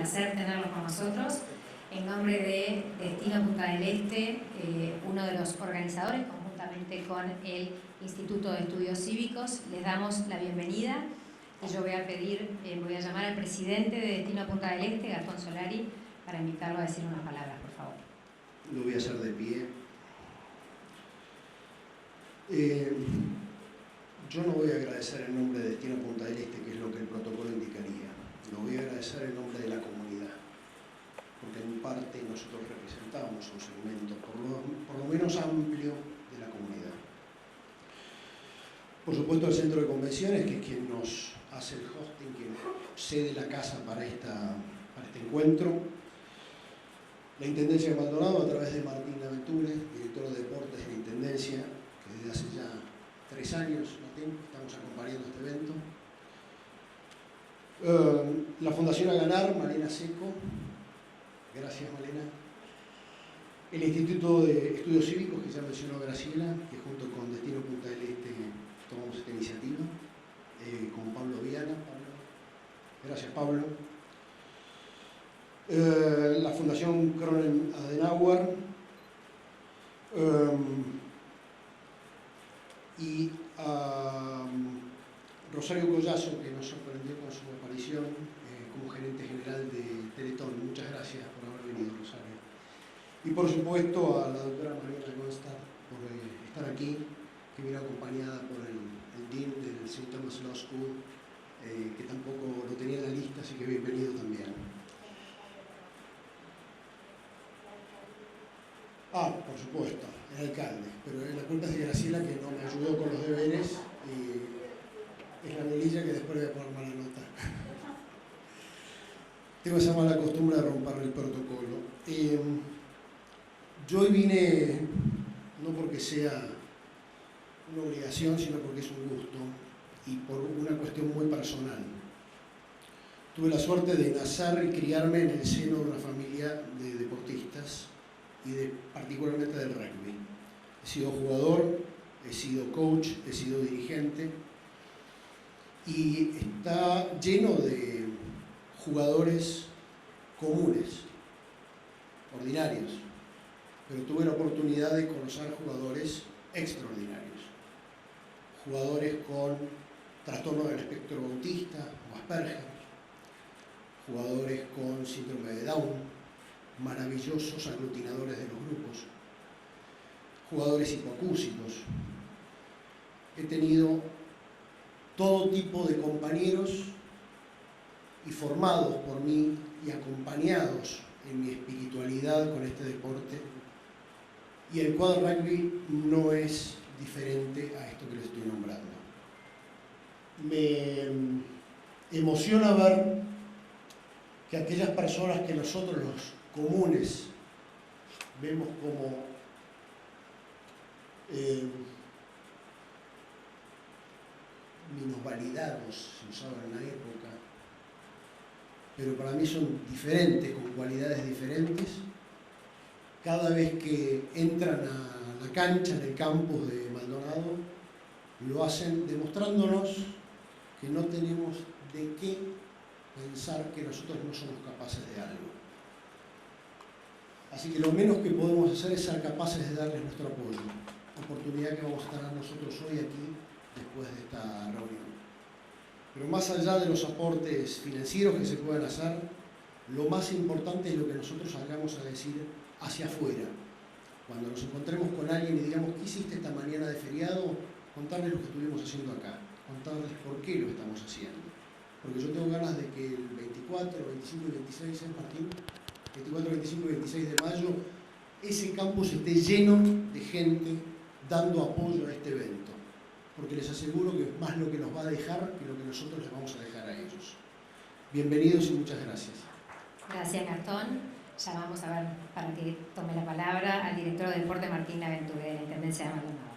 placer tenerlos con nosotros. En nombre de Destino Punta del Este, uno de los organizadores, conjuntamente con el Instituto de Estudios Cívicos, les damos la bienvenida. Y yo voy a llamar al presidente de Destino Punta del Este, Gastón Solari, para invitarlo a decir unas palabras, por favor. Lo voy a hacer de pie. Yo no voy a agradecer en nombre de Destino Punta del Este, que es lo que el protocolo indicaría. Lo voy a agradecer en nombre de la comunidad, porque en parte nosotros representamos un segmento por lo menos amplio de la comunidad. Por supuesto, el Centro de Convenciones, que es quien nos hace el hosting, quien cede la casa para este encuentro. La Intendencia de Maldonado, a través de Martín Aventure, director de Deportes de la Intendencia, que desde hace ya 3 años, Martín, estamos acompañando este evento. La Fundación Aganar, Malena Seco, gracias Malena. El Instituto de Estudios Cívicos, que ya mencionó Graciela, que junto con Destino Punta del Este tomamos esta iniciativa, con Pablo Viana. Gracias Pablo. La Fundación Konrad Adenauer y Rosario Collazo, que nos sorprendió con su aparición como gerente general de Teletón. Muchas gracias por haber venido, Rosario. Y por supuesto a la doctora Mariana Gonstad por estar aquí, que viene acompañada por el dean del St. Thomas Law School, que tampoco lo tenía en la lista, así que bienvenido también. Por supuesto, el alcalde, pero la culpa es de Graciela, que no me ayudó con los deberes y es la melilla que después voy a poner mala nota. Tengo esa mala costumbre de romper el protocolo. Yo hoy vine no porque sea una obligación, sino porque es un gusto y por una cuestión muy personal. Tuve la suerte de nacer y criarme en el seno de una familia de deportistas y particularmente del rugby. He sido jugador, he sido coach, he sido dirigente y está lleno de jugadores comunes, ordinarios, pero tuve la oportunidad de conocer jugadores extraordinarios, jugadores con trastorno del espectro autista o Asperger, jugadores con síndrome de Down, maravillosos aglutinadores de los grupos, jugadores hipoacúsicos. He tenido todo tipo de compañeros y formados por mí y acompañados en mi espiritualidad con este deporte, y el quad rugby no es diferente a esto que les estoy nombrando. Me emociona ver que aquellas personas que nosotros los comunes vemos como minusvalidados, se usaba en la época, pero para mí son diferentes, con cualidades diferentes. Cada vez que entran a la cancha en el campus de Maldonado, lo hacen demostrándonos que no tenemos de qué pensar que nosotros no somos capaces de algo. Así que lo menos que podemos hacer es ser capaces de darles nuestro apoyo, oportunidad que vamos a tener nosotros hoy aquí después de esta reunión. Pero más allá de los aportes financieros que se puedan hacer, lo más importante es lo que nosotros salgamos a decir hacia afuera. Cuando nos encontremos con alguien y digamos, ¿qué hiciste esta mañana de feriado? Contarles lo que estuvimos haciendo acá, contarles por qué lo estamos haciendo. Porque yo tengo ganas de que el 24, 25 y 26, Martín, 24, 25 y 26 de mayo, ese campus esté lleno de gente dando apoyo a este evento. Porque les aseguro que es más lo que nos va a dejar que lo que nosotros les vamos a dejar a ellos. Bienvenidos y muchas gracias. Gracias, Gastón. Ya vamos a ver, para que tome la palabra, al director de Deporte, Martín Aventure, de la Intendencia de Maldonado.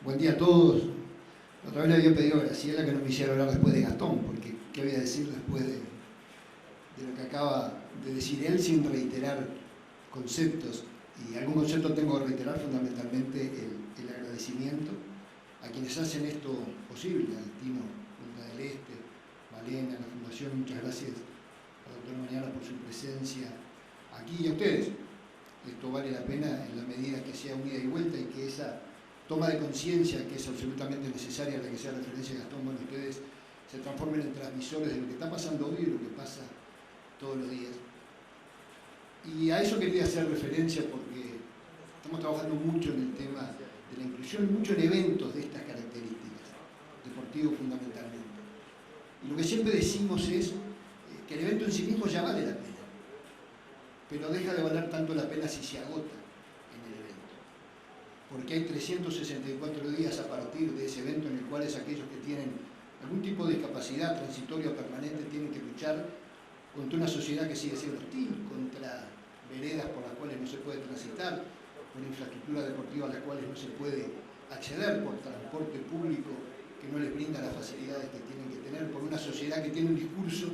Buen día a todos. Otra vez le había pedido a Graciela que no me hiciera hablar después de Gastón, porque ¿qué voy a decir después de lo que acaba de decir él sin reiterar conceptos? Y algún concepto tengo que reiterar, fundamentalmente el agradecimiento a quienes hacen esto posible, al Tino Punta del Este, Malena, la Fundación, muchas gracias al doctor Mariana por su presencia aquí y a ustedes. Esto vale la pena en la medida que sea un ida y vuelta y que esa toma de conciencia, que es absolutamente necesaria, a la que sea referencia Gastón, bueno, ustedes se transformen en transmisores de lo que está pasando hoy y de lo que pasa todos los días. Y a eso quería hacer referencia porque estamos trabajando mucho en el tema de la inclusión, mucho en eventos de estas características, deportivos fundamentalmente. Y lo que siempre decimos es que el evento en sí mismo ya vale la pena, pero deja de valer tanto la pena si se agota en el evento. Porque hay 364 días a partir de ese evento en el cual aquellos que tienen algún tipo de discapacidad transitoria o permanente tienen que luchar contra una sociedad que sigue siendo hostil, contra veredas por las cuales no se puede transitar, por infraestructura deportiva a las cuales no se puede acceder, por transporte público que no les brinda las facilidades que tienen que tener, por una sociedad que tiene un discurso,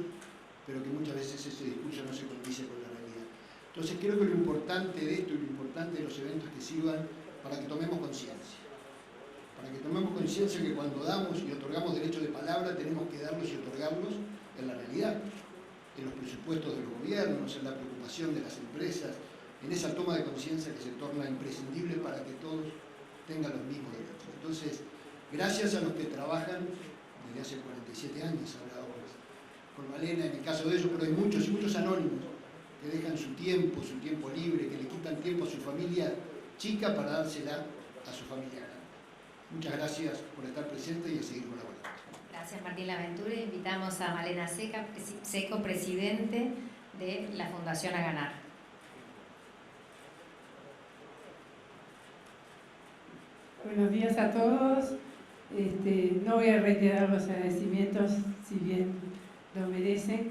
pero que muchas veces ese discurso no se condice con la realidad. Entonces creo que lo importante de esto y lo importante de los eventos que sirvan para que tomemos conciencia. Para que tomemos conciencia que cuando damos y otorgamos derechos de palabra tenemos que darlos y otorgarlos en la realidad, en los presupuestos de los gobiernos, en la preocupación de las empresas, en esa toma de conciencia que se torna imprescindible para que todos tengan los mismos derechos. Entonces, gracias a los que trabajan desde hace 47 años, hablábamos con Malena en el caso de ellos, pero hay muchos y muchos anónimos que dejan su tiempo libre, que le quitan tiempo a su familia chica para dársela a su familia grande. Muchas gracias por estar presente y a seguir colaborando. Gracias, Martín Laventure. Invitamos a Malena Seco, presidente de la Fundación A Ganar. Buenos días a todos. No voy a reiterar los agradecimientos, si bien lo merecen,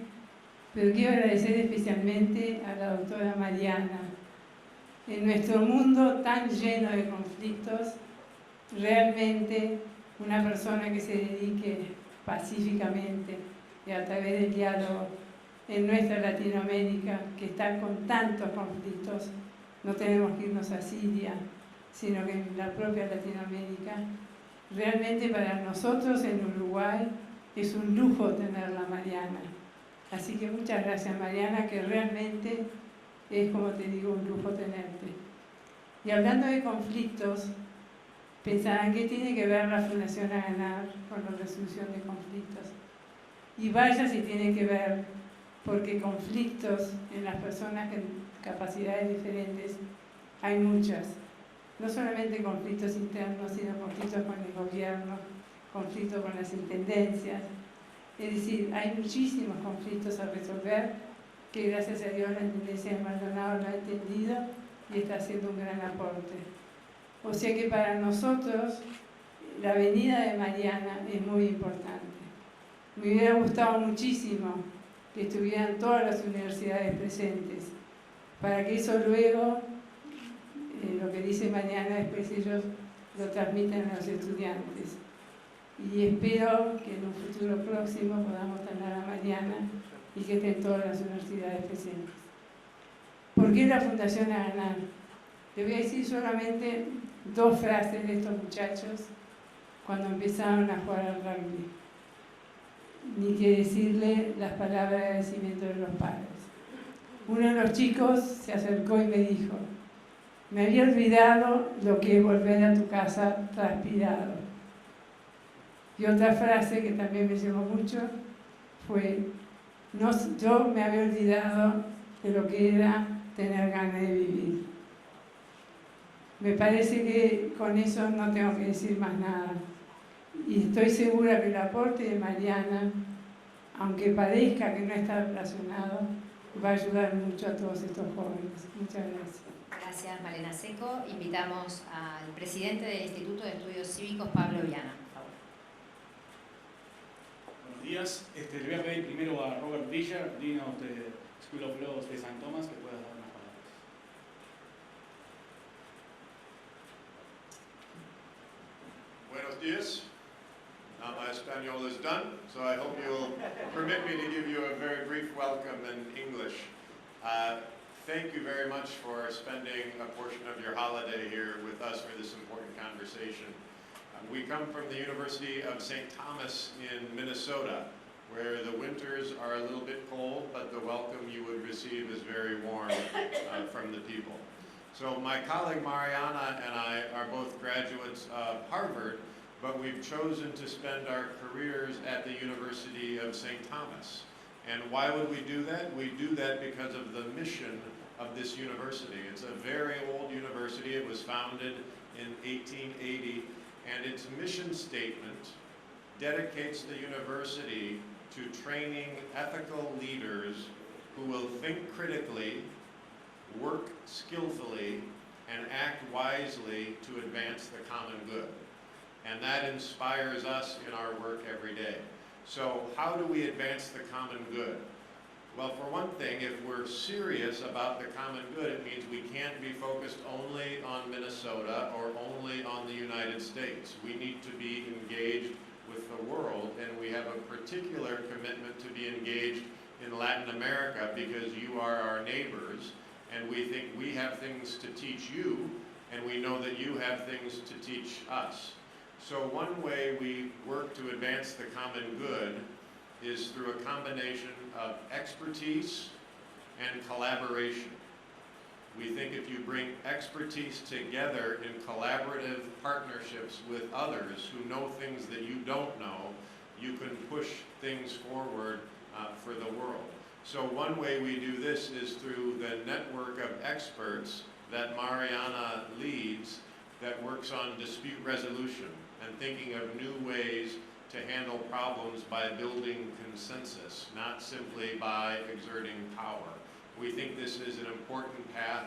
pero quiero agradecer especialmente a la doctora Mariana. En nuestro mundo tan lleno de conflictos, realmente una persona que se dedique pacíficamente y a través del diálogo en nuestra Latinoamérica, que está con tantos conflictos, no tenemos que irnos a Siria, sino que en la propia Latinoamérica, realmente para nosotros en Uruguay es un lujo tenerla, Mariana. Así que muchas gracias, Mariana, que realmente es, como te digo, un lujo tenerte. Y hablando de conflictos, pensarán qué tiene que ver la Fundación A Ganar con la resolución de conflictos. Y vaya si tiene que ver, porque conflictos en las personas con capacidades diferentes hay muchas. No solamente conflictos internos, sino conflictos con el gobierno, conflictos con las intendencias. Es decir, hay muchísimos conflictos a resolver que gracias a Dios la Intendencia de Maldonado lo ha entendido y está haciendo un gran aporte. O sea que para nosotros la venida de Mariana es muy importante. Me hubiera gustado muchísimo que estuvieran todas las universidades presentes, para que eso luego, lo que dice Mariana, después ellos lo transmiten a los estudiantes. Y espero que en un futuro próximo podamos tener a Mariana y que estén todas las universidades presentes. ¿Por qué la Fundación A Ganar? Le voy a decir solamente dos frases de estos muchachos cuando empezaron a jugar al rugby. Ni que decirle las palabras de agradecimiento de los padres. Uno de los chicos se acercó y me dijo: me había olvidado lo que es volver a tu casa transpirado. Y otra frase que también me llamó mucho fue: yo me había olvidado de lo que era tener ganas de vivir. Me parece que con eso no tengo que decir más nada. Y estoy segura que el aporte de Mariana, aunque parezca que no está relacionado, va a ayudar mucho a todos estos jóvenes. Muchas gracias. Gracias, Malena Seco. Invitamos al presidente del Instituto de Estudios Cívicos, Pablo Viana, por favor. Buenos días. Le voy a pedir primero a Robert Bridger, Dean of the School of Law de St. Thomas, que pueda dar unas palabras. Buenos días. Now my Espanol is done, so I hope you'll permit me to give you a very brief welcome in English. Thank you very much for spending a portion of your holiday here with us for this important conversation. We come from the University of St. Thomas in Minnesota, where the winters are a little bit cold, but the welcome you would receive is very warm from the people. So my colleague Mariana and I are both graduates of Harvard, but we've chosen to spend our careers at the University of St. Thomas. And why would we do that? We do that because of the mission of this university. It's a very old university. It was founded in 1880, and its mission statement dedicates the university to training ethical leaders who will think critically, work skillfully, and act wisely to advance the common good. And that inspires us in our work every day. So how do we advance the common good? Well, for one thing, if we're serious about the common good, it means we can't be focused only on Minnesota or only on the United States. We need to be engaged with the world, and we have a particular commitment to be engaged in Latin America because you are our neighbors, and we think we have things to teach you, and we know that you have things to teach us. So one way we work to advance the common good is through a combination of expertise and collaboration. We think if you bring expertise together in collaborative partnerships with others who know things that you don't know, you can push things forward for the world. So one way we do this is through the network of experts that Mariana leads that works on dispute resolution and thinking of new ways to handle problems by building consensus, not simply by exerting power. We think this is an important path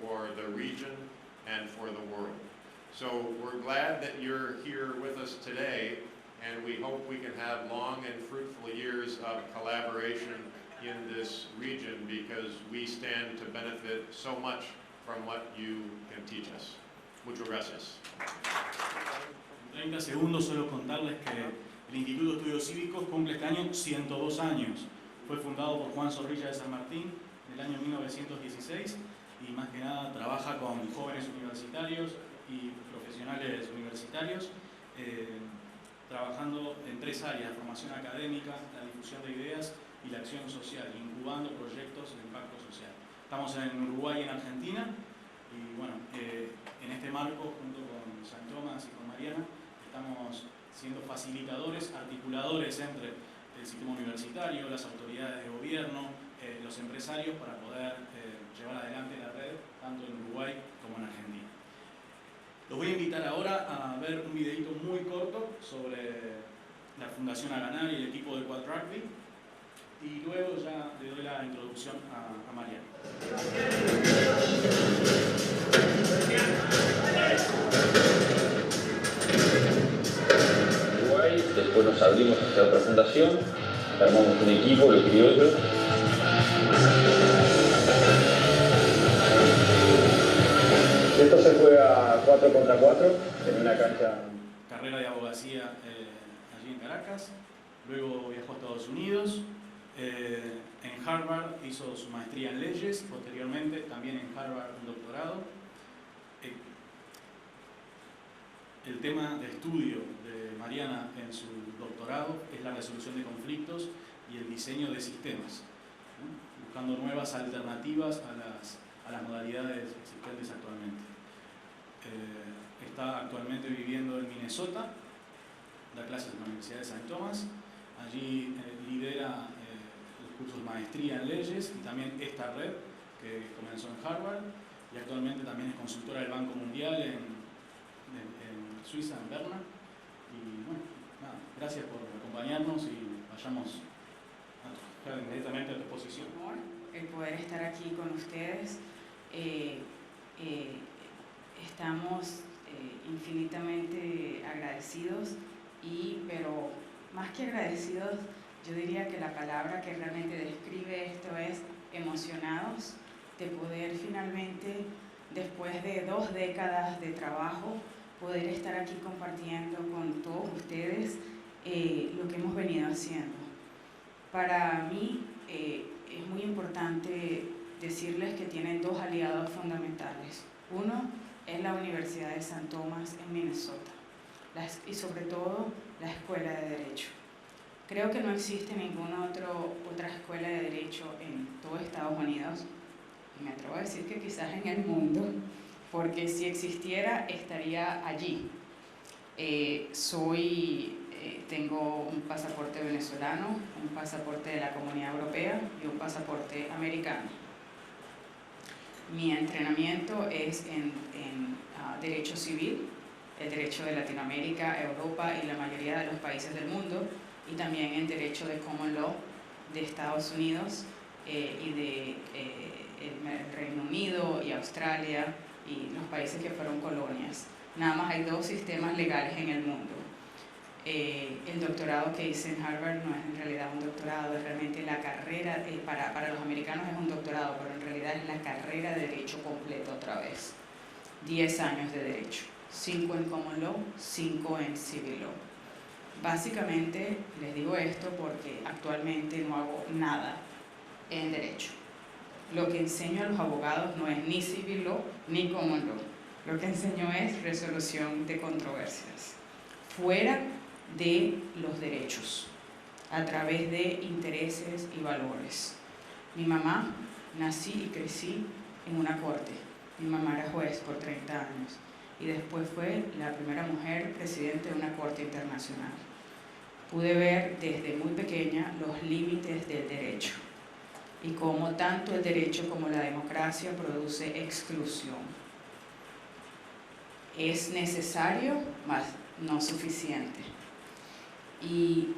for the region and for the world. So we're glad that you're here with us today, and we hope we can have long and fruitful years of collaboration in this region because we stand to benefit so much from what you can teach us. Muchas gracias. 30 segundos solo contarles que el Instituto de Estudios Cívicos cumple este año 102 años. Fue fundado por Juan Zorrilla de San Martín en el año 1916 y más que nada trabaja con jóvenes universitarios y profesionales universitarios, trabajando en 3 áreas: formación académica, la difusión de ideas y la acción social, incubando proyectos de impacto social. Estamos en Uruguay y en Argentina y bueno, en este marco, junto con St. Thomas y con Mariana, estamos siendo facilitadores, articuladores entre el sistema universitario, las autoridades de gobierno, los empresarios para poder llevar adelante la red tanto en Uruguay como en Argentina. Los voy a invitar ahora a ver un videito muy corto sobre la Fundación A Ganar y el equipo de Quad Rugby y luego ya le doy la introducción a Mariana. Después nos abrimos hacia otra fundación, armamos un equipo, los criollos. Esto se juega 4 contra 4 en una cancha. Carrera de abogacía allí en Caracas, luego viajó a Estados Unidos, en Harvard hizo su maestría en leyes, posteriormente también en Harvard un doctorado. El tema de estudio de Mariana en su doctorado es la resolución de conflictos y el diseño de sistemas, ¿no? Buscando nuevas alternativas a las modalidades existentes actualmente. Está actualmente viviendo en Minnesota, da clases en la Universidad de St. Thomas, allí lidera los cursos de maestría en leyes y también esta red que comenzó en Harvard y actualmente también es consultora del Banco Mundial en Suiza, en Berna. Y bueno, nada, gracias por acompañarnos y vayamos inmediatamente a tu exposición. El poder estar aquí con ustedes. Estamos infinitamente agradecidos, pero más que agradecidos, yo diría que la palabra que realmente describe esto es emocionados de poder finalmente, después de 2 décadas de trabajo, poder estar aquí compartiendo con todos ustedes lo que hemos venido haciendo. Para mí es muy importante decirles que tienen 2 aliados fundamentales. Uno es la Universidad de St. Thomas en Minnesota. y sobre todo la escuela de Derecho. Creo que no existe ninguna otra escuela de Derecho en todo Estados Unidos, y me atrevo a decir que quizás en el mundo, porque si existiera estaría allí. Tengo un pasaporte venezolano, un pasaporte de la Comunidad Europea y un pasaporte americano. Mi entrenamiento es en Derecho Civil, el Derecho de Latinoamérica, Europa y la mayoría de los países del mundo, y también en Derecho de Common Law de Estados Unidos y de el Reino Unido y Australia y los países que fueron colonias. Nada más hay 2 sistemas legales en el mundo. El doctorado que hice en Harvard no es en realidad un doctorado, es realmente la carrera, para los americanos es un doctorado, pero en realidad es la carrera de Derecho completa otra vez. 10 años de Derecho, 5 en Common Law, 5 en Civil Law. Básicamente les digo esto porque actualmente no hago nada en Derecho. Lo que enseño a los abogados no es ni Civil Law ni Common Law. Lo que enseño es resolución de controversias, fuera de los derechos, a través de intereses y valores. Mi mamá, nací y crecí en una corte. Mi mamá era juez por 30 años y después fue la primera mujer presidente de una corte internacional. Pude ver desde muy pequeña los límites del derecho y cómo tanto el derecho como la democracia produce exclusión. Es necesario, mas no suficiente. Y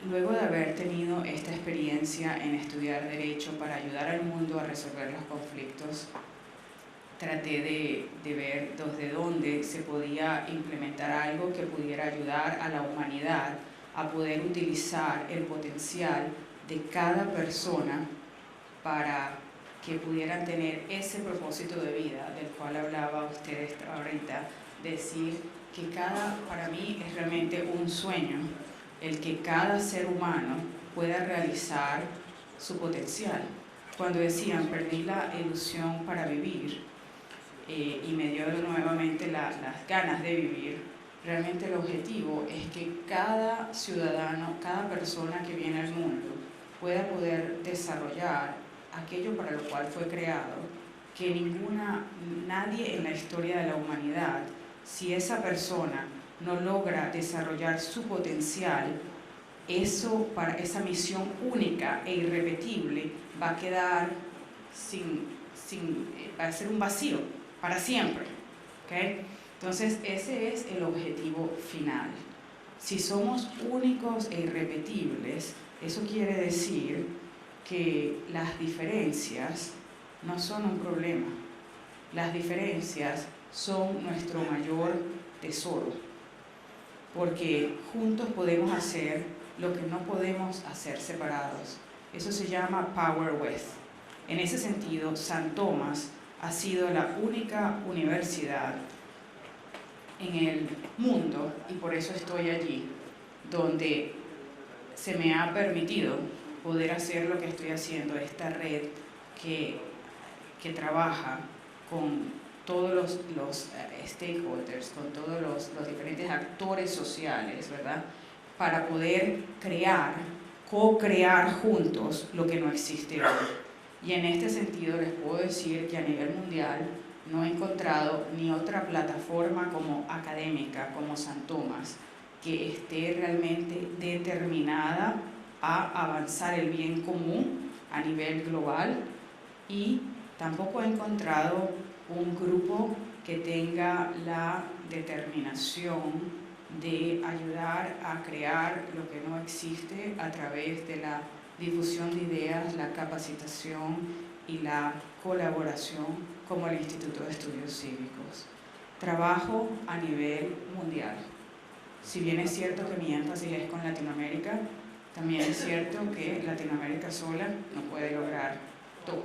luego de haber tenido esta experiencia en estudiar Derecho para ayudar al mundo a resolver los conflictos, traté de ver desde dónde se podía implementar algo que pudiera ayudar a la humanidad a poder utilizar el potencial de cada persona para que pudieran tener ese propósito de vida del cual hablaba ustedes ahorita, decir que para mí es realmente un sueño el que cada ser humano pueda realizar su potencial. Cuando decían, perdí la ilusión para vivir y me dio nuevamente las ganas de vivir, realmente el objetivo es que cada ciudadano, cada persona que viene al mundo pueda poder desarrollar aquello para lo cual fue creado, que nadie en la historia de la humanidad, si esa persona no logra desarrollar su potencial, esa misión única e irrepetible va a quedar va a ser un vacío para siempre. ¿Okay? Entonces ese es el objetivo final. Si somos únicos e irrepetibles, eso quiere decir que las diferencias no son un problema. Las diferencias son nuestro mayor tesoro, porque juntos podemos hacer lo que no podemos hacer separados. Eso se llama Power With. En ese sentido, San Tomás ha sido la única universidad en el mundo, y por eso estoy allí, donde se me ha permitido poder hacer lo que estoy haciendo, esta red que trabaja con todos los stakeholders, con todos los diferentes actores sociales, ¿verdad? Para poder co-crear juntos lo que no existe hoy. Y en este sentido les puedo decir que a nivel mundial no he encontrado ni otra plataforma como académica, como San Tomás, que esté realmente determinada a avanzar el bien común a nivel global, y tampoco he encontrado un grupo que tenga la determinación de ayudar a crear lo que no existe a través de la difusión de ideas, la capacitación y la colaboración como el Instituto de Estudios Cívicos. Trabajo a nivel mundial. Si bien es cierto que mi énfasis es con Latinoamérica, también es cierto que Latinoamérica sola no puede lograr todo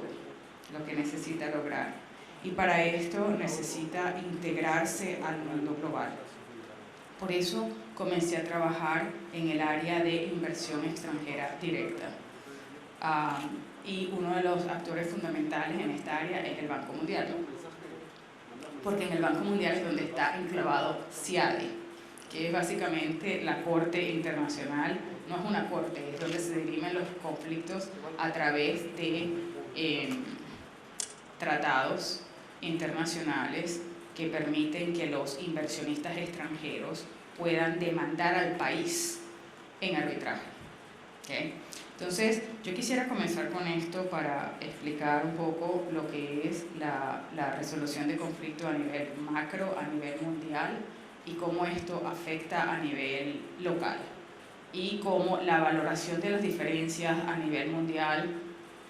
lo que necesita lograr. Y para esto necesita integrarse al mundo global. Por eso comencé a trabajar en el área de inversión extranjera directa. Y uno de los actores fundamentales en esta área es el Banco Mundial. Porque en el Banco Mundial es donde está enclavado CIADI, que es básicamente la Corte Internacional. No es una corte, es donde se dirimen los conflictos a través de tratados internacionales que permiten que los inversionistas extranjeros puedan demandar al país en arbitraje. ¿Okay? Entonces, yo quisiera comenzar con esto para explicar un poco lo que es la resolución de conflicto a nivel macro, a nivel mundial, y cómo esto afecta a nivel local, y cómo la valoración de las diferencias a nivel mundial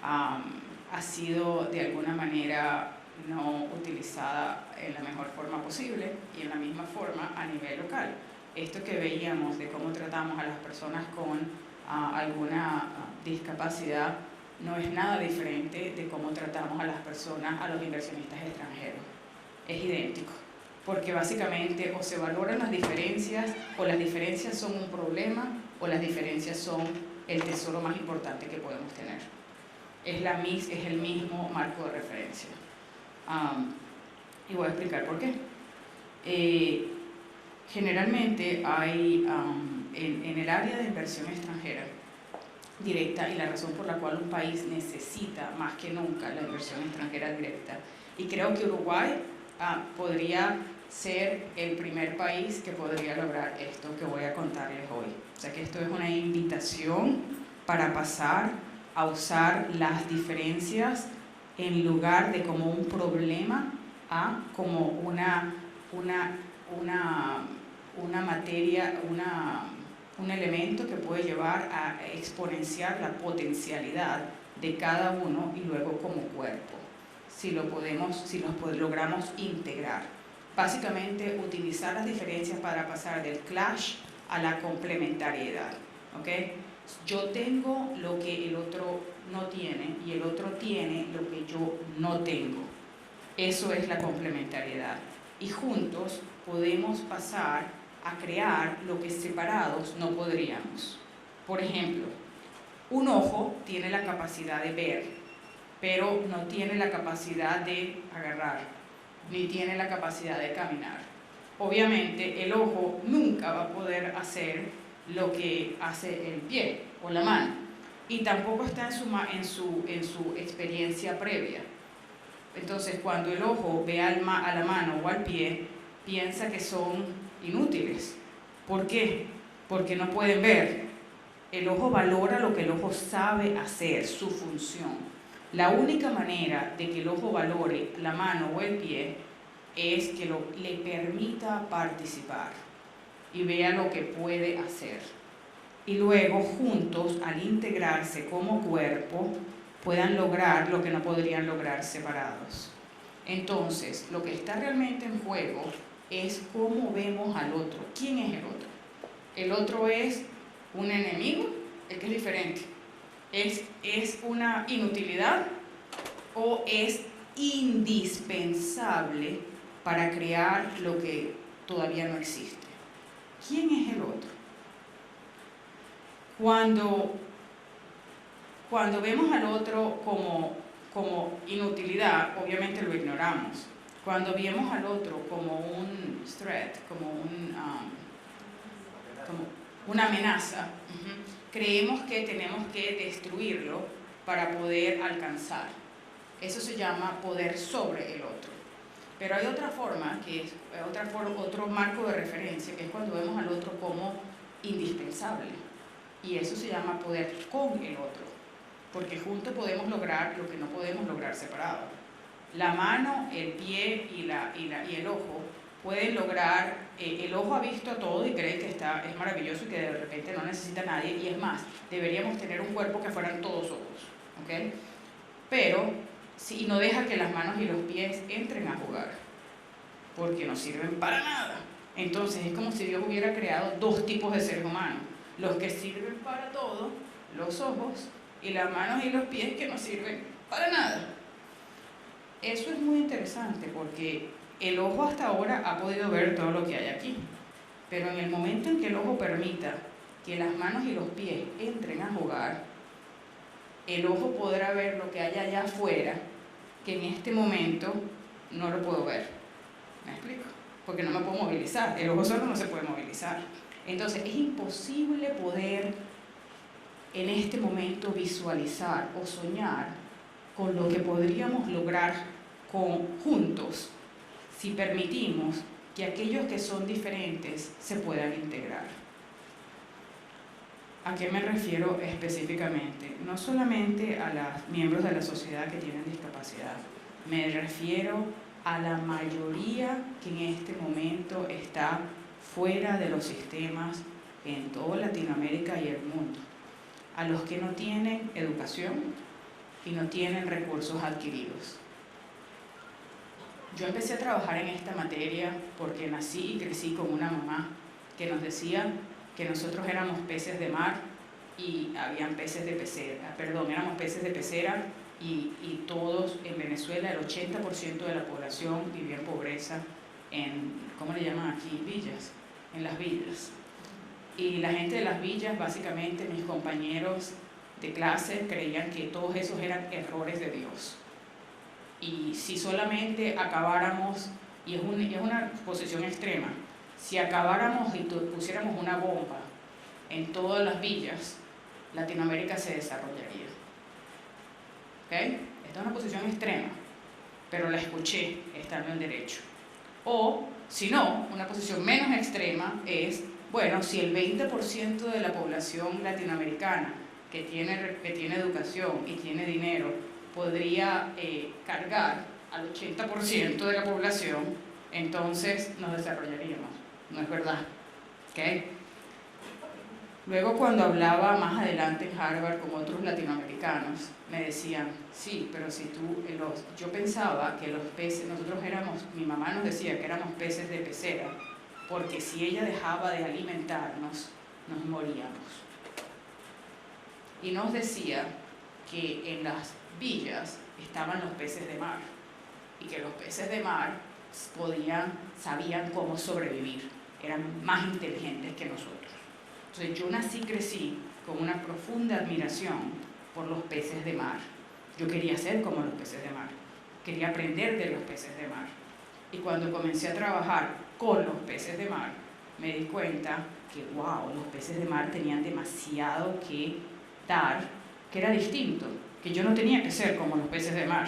ha sido de alguna manera no utilizada en la mejor forma posible, y en la misma forma a nivel local. Esto que veíamos de cómo tratamos a las personas con alguna discapacidad no es nada diferente de cómo tratamos a las personas, a los inversionistas extranjeros. Es idéntico, porque básicamente o se valoran las diferencias, o las diferencias son un problema, o las diferencias son el tesoro más importante que podemos tener. Es el mismo marco de referencia. Y voy a explicar por qué. Generalmente hay en el área de inversión extranjera directa, y la razón por la cual un país necesita más que nunca la inversión extranjera directa, y creo que Uruguay podría ser el primer país que podría lograr esto que voy a contarles hoy. O sea que esto es una invitación para pasar a usar las diferencias en lugar de como un problema a como una materia, un elemento que puede llevar a exponenciar la potencialidad de cada uno, y luego como cuerpo, si los logramos integrar. Básicamente utilizar las diferencias para pasar del clash a la complementariedad. ¿Okay? Yo tengo lo que el otro no tiene, y el otro tiene lo que yo no tengo. Eso es la complementariedad. Y juntos podemos pasar a crear lo que separados no podríamos. Por ejemplo, un ojo tiene la capacidad de ver, pero no tiene la capacidad de agarrar, ni tiene la capacidad de caminar. Obviamente el ojo nunca va a poder hacer lo que hace el pie o la mano, y tampoco está en su experiencia previa. Entonces, cuando el ojo ve a la mano o al pie, piensa que son inútiles. ¿Por qué? Porque no pueden ver. El ojo valora lo que el ojo sabe hacer, su función. La única manera de que el ojo valore la mano o el pie es que le permita participar y vea lo que puede hacer. Y luego, juntos, al integrarse como cuerpo, puedan lograr lo que no podrían lograr separados. Entonces, lo que está realmente en juego es cómo vemos al otro. ¿Quién es el otro? ¿El otro es un enemigo? Es que es diferente. ¿Es una inutilidad o es indispensable para crear lo que todavía no existe? ¿Quién es el otro? Cuando vemos al otro como inutilidad, obviamente lo ignoramos. Cuando vemos al otro como un threat, como una amenaza, creemos que tenemos que destruirlo para poder alcanzar. Eso se llama poder sobre el otro. Pero hay otra forma, que es otro marco de referencia, que es cuando vemos al otro como indispensable. Y eso se llama poder con el otro, porque juntos podemos lograr lo que no podemos lograr separados. La mano, el pie y el ojo pueden lograr, el ojo ha visto todo y cree que es maravilloso y que de repente no necesita a nadie, y es más, deberíamos tener un cuerpo que fueran todos ojos, ¿okay? Pero si no deja que las manos y los pies entren a jugar, porque no sirven para nada. Entonces es como si Dios hubiera creado dos tipos de seres humanos: los que sirven para todo, los ojos, y las manos y los pies que no sirven para nada. Eso es muy interesante, porque el ojo hasta ahora ha podido ver todo lo que hay aquí, pero en el momento en que el ojo permita que las manos y los pies entren a jugar, el ojo podrá ver lo que hay allá afuera, que en este momento no lo puedo ver. ¿Me explico? porque no me puedo movilizar, el ojo solo no se puede movilizar. Entonces es imposible poder en este momento visualizar o soñar con lo que podríamos lograr juntos si permitimos que aquellos que son diferentes se puedan integrar. ¿A qué me refiero específicamente? No solamente a los miembros de la sociedad que tienen discapacidad, me refiero a la mayoría que en este momento está fuera de los sistemas en toda Latinoamérica y el mundo, a los que no tienen educación y no tienen recursos adquiridos. Yo empecé a trabajar en esta materia porque nací y crecí con una mamá que nos decía que nosotros éramos peces de mar y habían peces de pecera, éramos peces de pecera y todos en Venezuela, el 80% de la población vivía en pobreza en, ¿cómo le llaman aquí? Villas, en las villas. Y la gente de las villas, básicamente mis compañeros de clase, creían que todos esos eran errores de Dios. Y si solamente acabáramos, y es una posición extrema, si acabáramos y pusiéramos una bomba en todas las villas, Latinoamérica se desarrollaría. ¿Ok? Esta es una posición extrema, pero la escuché estando en derecho. O, si no, una posición menos extrema es, bueno, si el 20% de la población latinoamericana que tiene educación y tiene dinero podría cargar al 80% de la población, entonces nos desarrollaríamos. No es verdad. ¿Okay? Luego, cuando hablaba más adelante en Harvard con otros latinoamericanos, me decían, sí, pero si yo pensaba que los peces, mi mamá nos decía que éramos peces de pecera, porque si ella dejaba de alimentarnos, nos moríamos. Y nos decía que en las villas estaban los peces de mar, y que los peces de mar sabían cómo sobrevivir, eran más inteligentes que nosotros. Entonces yo nací y crecí con una profunda admiración por los peces de mar. Yo quería ser como los peces de mar, quería aprender de los peces de mar. Y cuando comencé a trabajar con los peces de mar, me di cuenta que, wow, los peces de mar tenían demasiado que dar, que era distinto, que yo no tenía que ser como los peces de mar,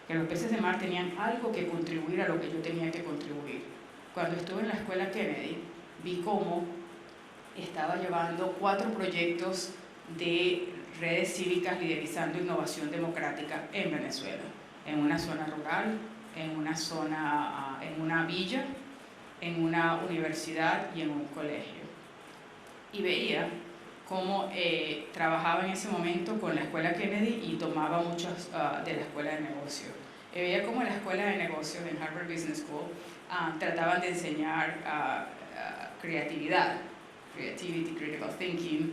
que los peces de mar tenían algo que contribuir a lo que yo tenía que contribuir. Cuando estuve en la escuela Kennedy, vi cómo estaba llevando 4 proyectos de redes cívicas liderizando innovación democrática en Venezuela, en una zona rural, en una villa, en una universidad y en un colegio. Y veía cómo trabajaba en ese momento con la escuela Kennedy y tomaba muchos de la escuela de negocios. Y veía cómo en la escuela de negocios en Harvard Business School trataban de enseñar creatividad, creativity, critical thinking,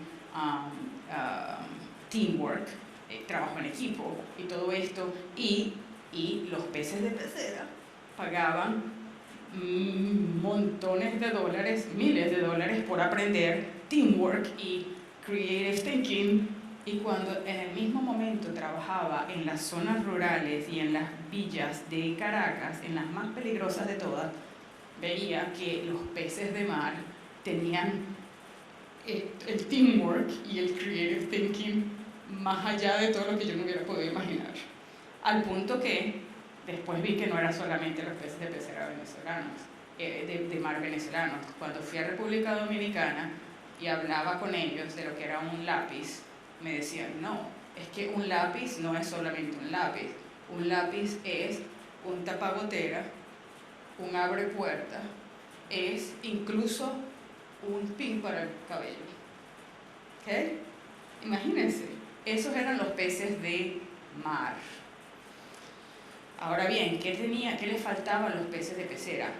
teamwork, trabajo en equipo y todo esto, y los peces de pecera pagaban montones de dólares, miles de dólares por aprender teamwork y creative thinking. Y cuando en el mismo momento trabajaba en las zonas rurales y en las villas de Caracas, en las más peligrosas de todas, veía que los peces de mar tenían el teamwork y el creative thinking más allá de todo lo que yo me hubiera podido imaginar. Al punto que después vi que no eran solamente los peces de pecera venezolanos, de mar venezolanos. Cuando fui a República Dominicana y hablaba con ellos de lo que era un lápiz, me decían, no, es que un lápiz no es solamente un lápiz es un tapagotera, un abre puerta, es incluso un pin para el cabello. ¿Okay? Imagínense, esos eran los peces de mar. Ahora bien, ¿qué les faltaba a los peces de pecera?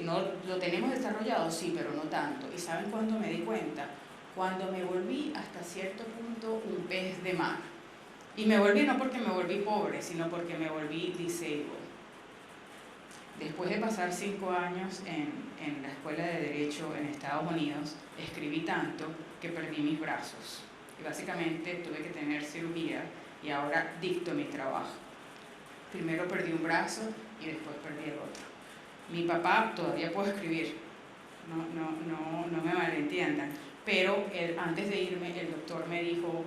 No lo tenemos desarrollado, sí, pero no tanto. ¿Y saben cuándo me di cuenta? Cuando me volví hasta cierto punto un pez de mar. Y me volví no porque me volví pobre, sino porque me volví disabled. Después de pasar 5 años en la escuela de Derecho en Estados Unidos, escribí tanto que perdí mis brazos. Y básicamente tuve que tener cirugía y ahora dicto mi trabajo. Primero perdí un brazo y después perdí el otro. Mi papá todavía puede escribir, no me malentiendan, pero antes de irme el doctor me dijo,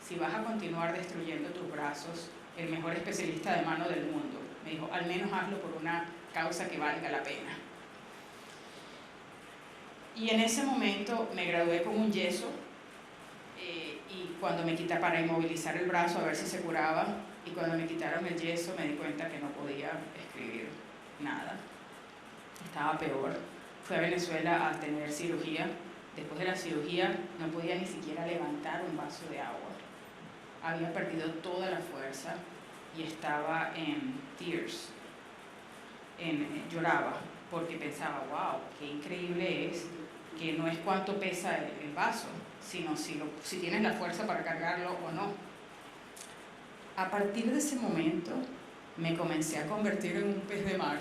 si vas a continuar destruyendo tus brazos, el mejor especialista de mano del mundo, me dijo, al menos hazlo por una causa que valga la pena. Y en ese momento me gradué con un yeso, y cuando me quitaron para inmovilizar el brazo a ver si se curaba, y cuando me quitaron el yeso me di cuenta que no podía escribir nada, estaba peor. Fui a Venezuela a tener cirugía. Después de la cirugía no podía ni siquiera levantar un vaso de agua, había perdido toda la fuerza y estaba en tears, lloraba porque pensaba, wow, qué increíble es que no es cuánto pesa el vaso, sino si tienes la fuerza para cargarlo o no. A partir de ese momento me comencé a convertir en un pez de mar.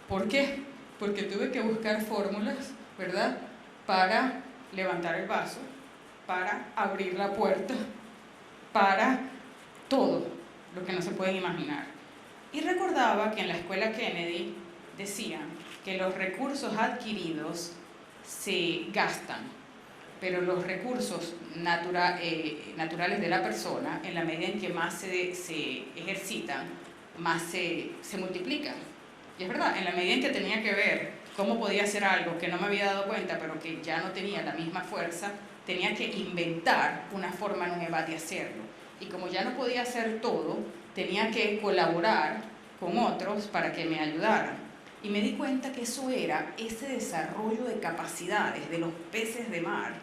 ¿Por qué? Porque tuve que buscar fórmulas, ¿verdad?, para levantar el vaso, para abrir la puerta, para todo lo que no se pueden imaginar. Y recordaba que en la escuela Kennedy decían que los recursos adquiridos se gastan, pero los recursos naturales de la persona, en la medida en que más se ejercitan, más se multiplican. Y es verdad, en la medida en que tenía que ver cómo podía hacer algo que no me había dado cuenta, pero que ya no tenía la misma fuerza, tenía que inventar una forma nueva de hacerlo. Y como ya no podía hacer todo, tenía que colaborar con otros para que me ayudaran. Y me di cuenta que eso era, ese desarrollo de capacidades de los peces de mar,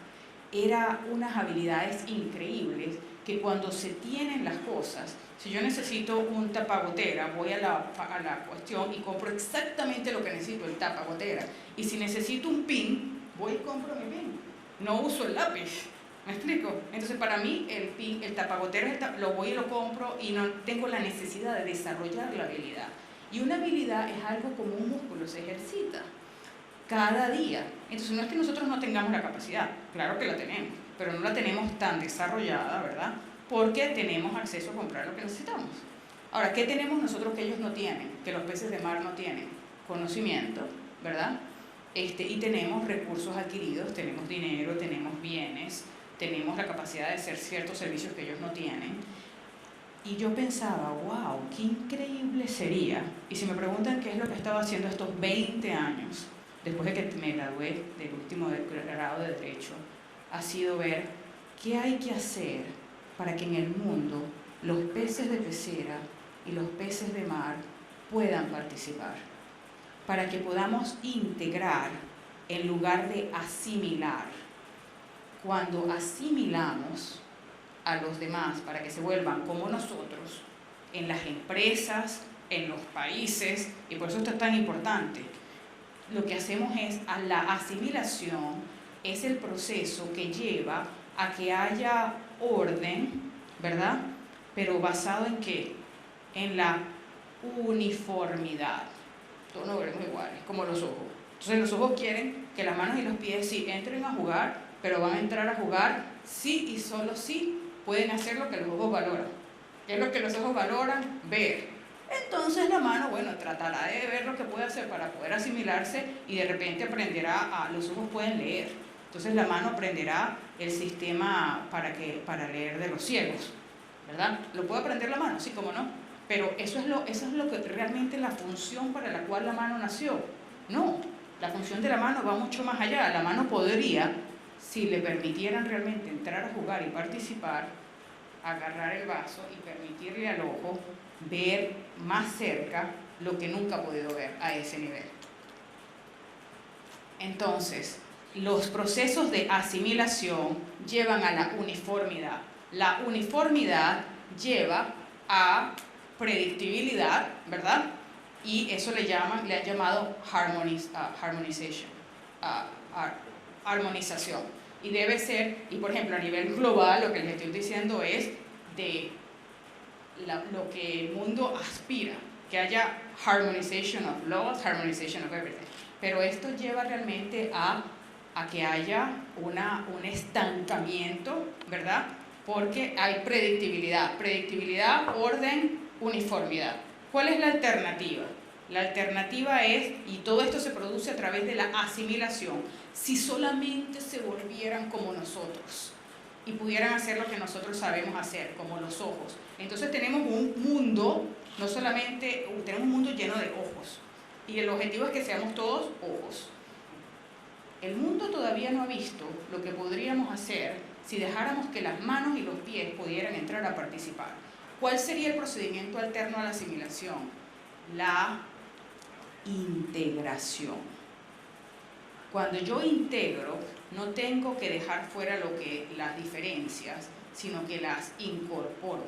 era unas habilidades increíbles que cuando se tienen las cosas, si yo necesito un tapagotera, voy a la cuestión y compro exactamente lo que necesito, el tapagotera. Y si necesito un pin, voy y compro mi pin. No uso el lápiz. ¿Me explico? Entonces para mí el tapagotera lo voy y lo compro y no tengo la necesidad de desarrollar la habilidad. Y una habilidad es algo como un músculo, se ejercita cada día. Entonces no es que nosotros no tengamos la capacidad, claro que la tenemos, pero no la tenemos tan desarrollada, ¿verdad?, porque tenemos acceso a comprar lo que necesitamos. Ahora, ¿qué tenemos nosotros que ellos no tienen, que los peces de mar no tienen? Conocimiento, ¿verdad? Y tenemos recursos adquiridos, tenemos dinero, tenemos bienes, tenemos la capacidad de hacer ciertos servicios que ellos no tienen. Y yo pensaba, wow, qué increíble sería. Y si me preguntan qué es lo que he estado haciendo estos 20 años, después de que me gradué del último grado de Derecho, ha sido ver qué hay que hacer para que en el mundo los peces de pecera y los peces de mar puedan participar, para que podamos integrar en lugar de asimilar. Cuando asimilamos a los demás para que se vuelvan como nosotros, en las empresas, en los países, y por eso esto es tan importante, lo que hacemos es, a la asimilación es el proceso que lleva a que haya orden, ¿verdad? Pero basado en ¿qué? En la uniformidad. Todos nos veremos iguales, como los ojos. Entonces los ojos quieren que las manos y los pies sí entren a jugar, pero van a entrar a jugar sí y solo sí pueden hacer lo que los ojos valoran. ¿Qué es lo que los ojos valoran? Ver. Entonces la mano, bueno, tratará de ver lo que puede hacer para poder asimilarse y de repente aprenderá los ojos pueden leer. Entonces la mano aprenderá el sistema para leer de los ciegos, ¿verdad? ¿Lo puede aprender la mano? Sí, cómo no. Pero eso es lo que realmente la función para la cual la mano nació. No, la función de la mano va mucho más allá. La mano podría, si le permitieran realmente entrar a jugar y participar, agarrar el vaso y permitirle al ojo ver más cerca lo que nunca ha podido ver a ese nivel. Entonces, los procesos de asimilación llevan a la uniformidad. La uniformidad lleva a predictibilidad, ¿verdad? Y eso le han llamado armonización. Y debe ser, y por ejemplo a nivel global lo que les estoy diciendo es de lo que el mundo aspira, que haya harmonization of laws, harmonization of everything. Pero esto lleva realmente a que haya un estancamiento, ¿verdad? Porque hay predictibilidad, orden, uniformidad. ¿Cuál es la alternativa? La alternativa es, y todo esto se produce a través de la asimilación, si solamente se volvieran como nosotros y pudieran hacer lo que nosotros sabemos hacer, como los ojos. Entonces tenemos un mundo, no solamente, tenemos un mundo lleno de ojos, y el objetivo es que seamos todos ojos. El mundo todavía no ha visto lo que podríamos hacer si dejáramos que las manos y los pies pudieran entrar a participar. ¿Cuál sería el procedimiento alterno a la asimilación? La integración. Cuando yo integro, no tengo que dejar fuera las diferencias, sino que las incorporo.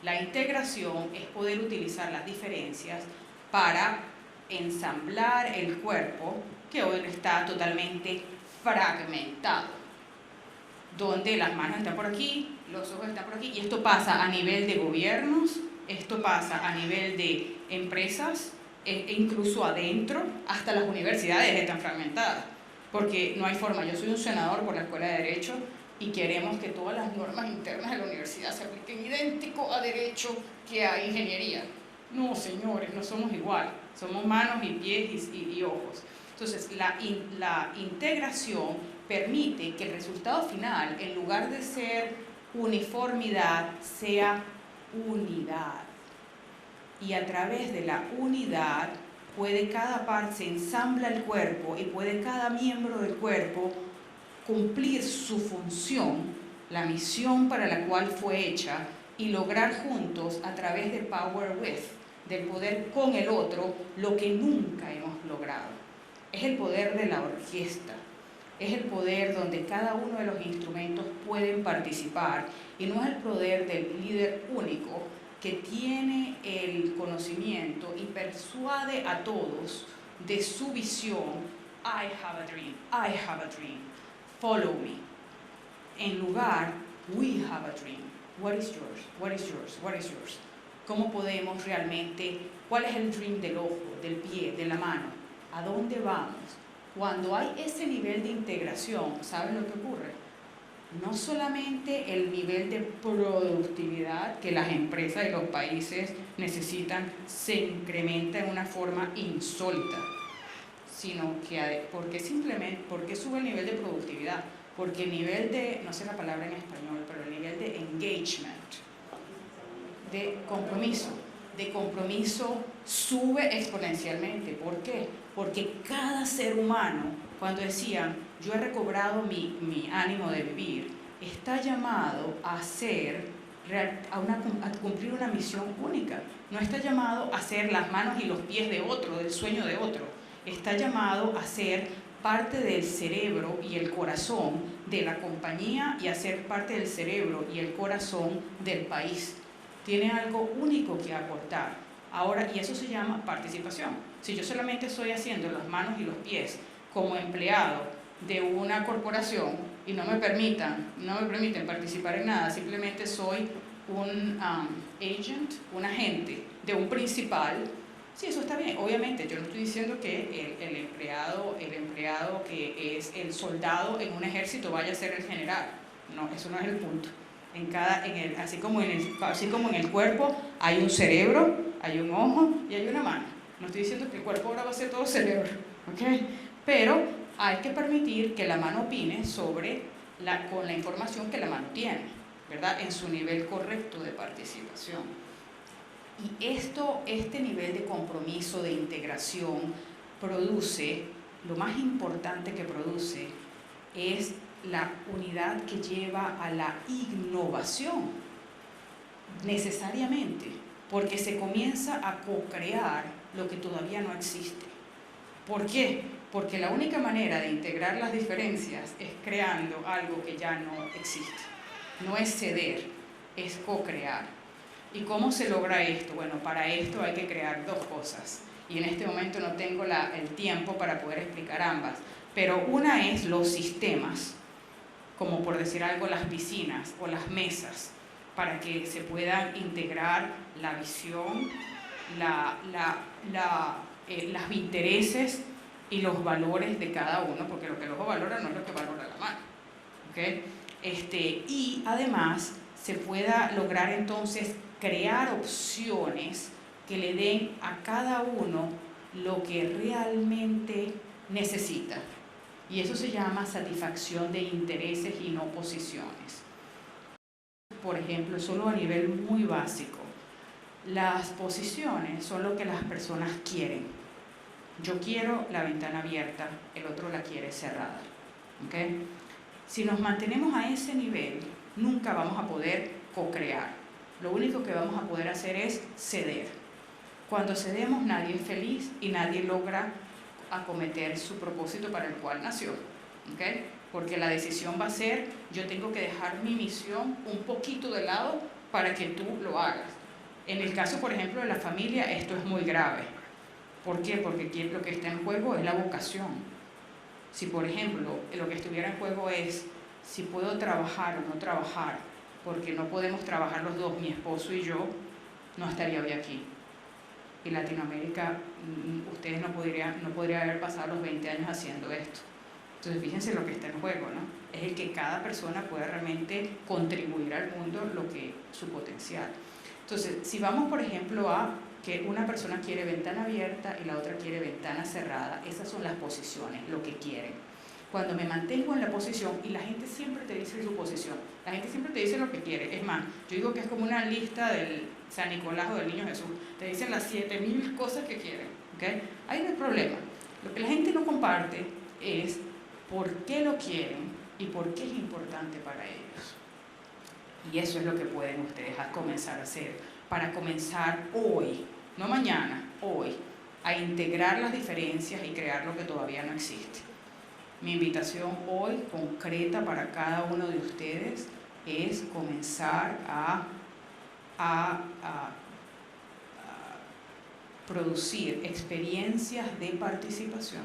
La integración es poder utilizar las diferencias para ensamblar el cuerpo, que hoy está totalmente fragmentado, donde las manos están por aquí, los ojos están por aquí, y esto pasa a nivel de gobiernos, esto pasa a nivel de empresas, e incluso adentro, hasta las universidades están fragmentadas, porque no hay forma. Yo soy un senador por la Escuela de Derecho y queremos que todas las normas internas de la universidad se apliquen idéntico a Derecho que a Ingeniería. No, señores, no somos igual, somos manos y pies y ojos. Entonces, la integración permite que el resultado final, en lugar de ser uniformidad, sea unidad. Y a través de la unidad, puede cada parte, se ensambla el cuerpo y puede cada miembro del cuerpo cumplir su función, la misión para la cual fue hecha, y lograr juntos, a través del power with, del poder con el otro, lo que nunca hemos logrado. Es el poder de la orquesta, es el poder donde cada uno de los instrumentos pueden participar, y no es el poder del líder único que tiene el conocimiento y persuade a todos de su visión. I have a dream, I have a dream, follow me. En lugar, we have a dream. What is yours? What is yours? What is yours? ¿Cómo podemos realmente, cuál es el dream del ojo, del pie, de la mano? ¿A dónde vamos? Cuando hay ese nivel de integración, ¿saben lo que ocurre? No solamente el nivel de productividad que las empresas y los países necesitan se incrementa en una forma insólita, sino que, ¿por qué sube el nivel de productividad? Porque el nivel de, no sé la palabra en español, pero el nivel de engagement, de compromiso sube exponencialmente. ¿Por qué? Porque cada ser humano, cuando decían, yo he recobrado mi ánimo de vivir, está llamado a cumplir una misión única. No está llamado a ser las manos y los pies de otro, del sueño de otro. Está llamado a ser parte del cerebro y el corazón de la compañía, y a ser parte del cerebro y el corazón del país. Tiene algo único que aportar. Ahora, y eso se llama participación. Si yo solamente estoy haciendo las manos y los pies como empleado de una corporación y no me permiten participar en nada, simplemente soy un agent, un agente de un principal, sí, eso está bien. Obviamente, yo no estoy diciendo que el empleado que es el soldado en un ejército vaya a ser el general. No, eso no es el punto. Así como en el cuerpo hay un cerebro, hay un ojo y hay una mano. No estoy diciendo que el cuerpo ahora va a ser todo cerebro, ¿ok? Pero hay que permitir que la mano opine con la información que la mano tiene, ¿verdad? En su nivel correcto de participación. Y este nivel de compromiso, de integración, lo más importante que produce es la unidad que lleva a la innovación, necesariamente, porque se comienza a co-crear lo que todavía no existe. ¿Por qué? Porque la única manera de integrar las diferencias es creando algo que ya no existe. No es ceder, es co-crear. ¿Y cómo se logra esto? Bueno, para esto hay que crear dos cosas. Y en este momento no tengo el tiempo para poder explicar ambas. Pero una es los sistemas, como por decir algo, las piscinas o las mesas, para que se puedan integrar la visión, los intereses y los valores de cada uno, porque lo que el ojo valora no es lo que valora la mano. ¿Okay? Y además se pueda lograr entonces crear opciones que le den a cada uno lo que realmente necesita. Y eso se llama satisfacción de intereses y no posiciones. Por ejemplo, solo a nivel muy básico, las posiciones son lo que las personas quieren. Yo quiero la ventana abierta, el otro la quiere cerrada. ¿Okay? Si nos mantenemos a ese nivel, nunca vamos a poder co-crear. Lo único que vamos a poder hacer es ceder. Cuando cedemos, nadie es feliz y nadie logra acometer su propósito para el cual nació. ¿Okay? Porque la decisión va a ser, yo tengo que dejar mi misión un poquito de lado para que tú lo hagas. En el caso, por ejemplo, de la familia, esto es muy grave. ¿Por qué? Porque lo que está en juego es la vocación. Si, por ejemplo, lo que estuviera en juego es si puedo trabajar o no trabajar, porque no podemos trabajar los dos, mi esposo y yo, no estaría hoy aquí. Y Latinoamérica, ustedes no podrían haber pasado los 20 años haciendo esto. Entonces, fíjense lo que está en juego, ¿no? Es el que cada persona pueda realmente contribuir al mundo su potencial. Entonces, si vamos, por ejemplo, a que una persona quiere ventana abierta y la otra quiere ventana cerrada, esas son las posiciones, lo que quieren. Cuando me mantengo en la posición, y la gente siempre te dice su posición, la gente siempre te dice lo que quiere. Es más, yo digo que es como una lista del San Nicolás o del Niño Jesús. Te dicen las 7000 cosas que quieren. ¿Okay? Ahí no hay problema. Lo que la gente no comparte es por qué lo quieren y por qué es importante para ellos. Y eso es lo que pueden ustedes comenzar a hacer, para comenzar hoy, no mañana, hoy, a integrar las diferencias y crear lo que todavía no existe. Mi invitación hoy, concreta para cada uno de ustedes, es comenzar a producir experiencias de participación.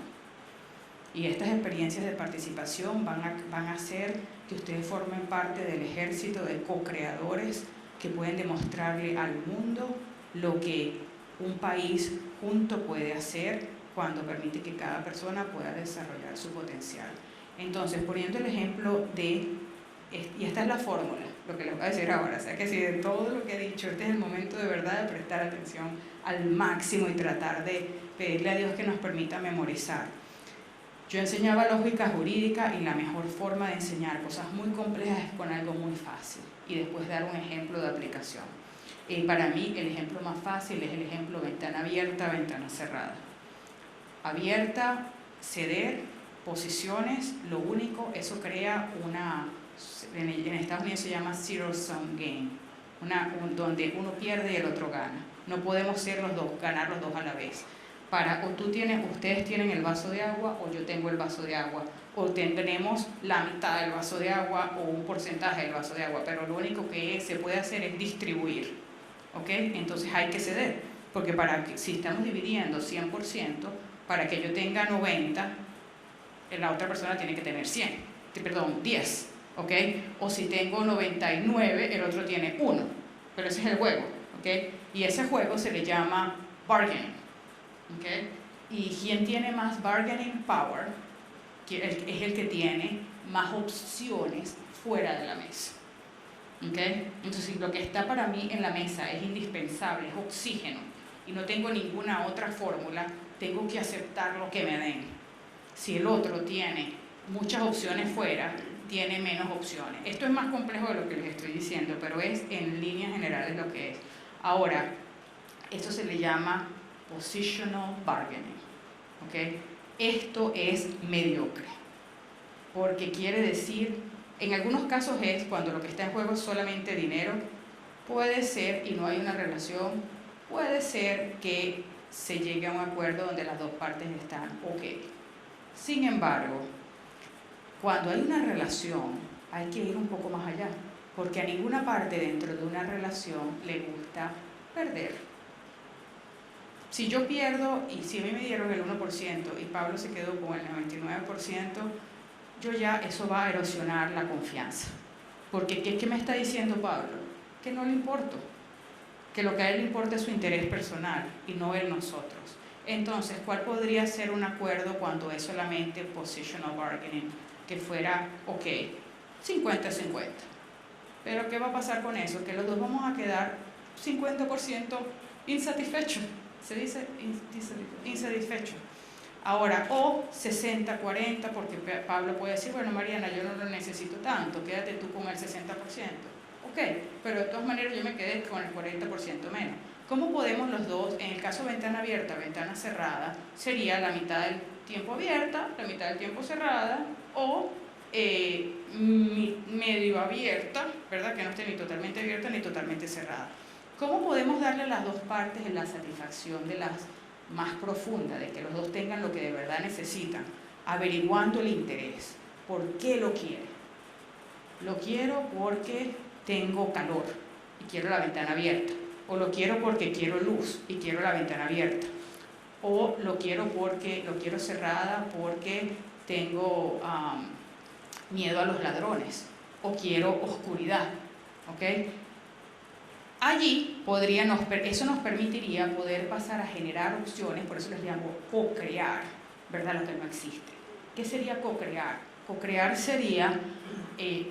Y estas experiencias de participación van a hacer que ustedes formen parte del ejército de co-creadores que pueden demostrarle al mundo lo que un país junto puede hacer cuando permite que cada persona pueda desarrollar su potencial. Entonces, poniendo el ejemplo y esta es la fórmula, lo que les voy a decir ahora, o sea que si de todo lo que he dicho, este es el momento de verdad de prestar atención al máximo y tratar de pedirle a Dios que nos permita memorizar. Yo enseñaba lógica jurídica y la mejor forma de enseñar cosas muy complejas es con algo muy fácil y después dar un ejemplo de aplicación. Para mí el ejemplo más fácil es el ejemplo ventana abierta, ventana cerrada. Abierta, ceder, posiciones, lo único, eso crea en Estados Unidos se llama zero sum game, donde uno pierde y el otro gana. No podemos ganar los dos a la vez. Ustedes tienen el vaso de agua o yo tengo el vaso de agua, o tendremos la mitad del vaso de agua o un porcentaje del vaso de agua, pero lo único que se puede hacer es distribuir. ¿Okay? Entonces hay que ceder, porque si estamos dividiendo 100%, para que yo tenga 90, la otra persona tiene que tener 10. ¿Okay? O si tengo 99, el otro tiene 1, pero ese es el juego. ¿Okay? Y ese juego se le llama bargaining. ¿Okay? Y quien tiene más bargaining power es el que tiene más opciones fuera de la mesa. ¿Okay? Entonces, lo que está para mí en la mesa es indispensable, es oxígeno, y no tengo ninguna otra fórmula, tengo que aceptar lo que me den. Si el otro tiene muchas opciones fuera, tiene menos opciones. Esto es más complejo de lo que les estoy diciendo, pero es en líneas generales lo que es. Ahora, esto se le llama positional bargaining. ¿Okay? Esto es mediocre, porque quiere decir, en algunos casos es cuando lo que está en juego es solamente dinero, puede ser, y no hay una relación, puede ser que se llegue a un acuerdo donde las dos partes están ok. Sin embargo, cuando hay una relación, hay que ir un poco más allá, porque a ninguna parte dentro de una relación le gusta perder. Si yo pierdo, y si a mí me dieron el 1% y Pablo se quedó con el 99%, eso va a erosionar la confianza. Porque ¿qué me está diciendo Pablo? Que no le importo, que lo que a él le importa es su interés personal y no el nosotros. Entonces, ¿cuál podría ser un acuerdo cuando es solamente positional bargaining? Que fuera, ok, 50-50. Pero ¿qué va a pasar con eso? Que los dos vamos a quedar 50% insatisfechos. se dice insatisfecho. Ahora, o 60-40, porque Pablo puede decir, bueno, Mariana, yo no lo necesito tanto, quédate tú con el 60%. Ok, pero de todas maneras yo me quedé con el 40% menos. ¿Cómo podemos los dos, en el caso ventana abierta, ventana cerrada, sería la mitad del tiempo abierta, la mitad del tiempo cerrada, o medio abierta, ¿verdad? Que no esté ni totalmente abierta ni totalmente cerrada. ¿Cómo podemos darle a las dos partes la satisfacción de las más profunda, de que los dos tengan lo que de verdad necesitan, averiguando el interés? ¿Por qué lo quiere? Lo quiero porque tengo calor y quiero la ventana abierta, o lo quiero porque quiero luz y quiero la ventana abierta, o lo quiero cerrada porque tengo miedo a los ladrones, o quiero oscuridad, ¿ok? Allí eso nos permitiría poder pasar a generar opciones, por eso les llamo co-crear, ¿verdad? Lo que no existe. ¿Qué sería co-crear? Co-crear sería,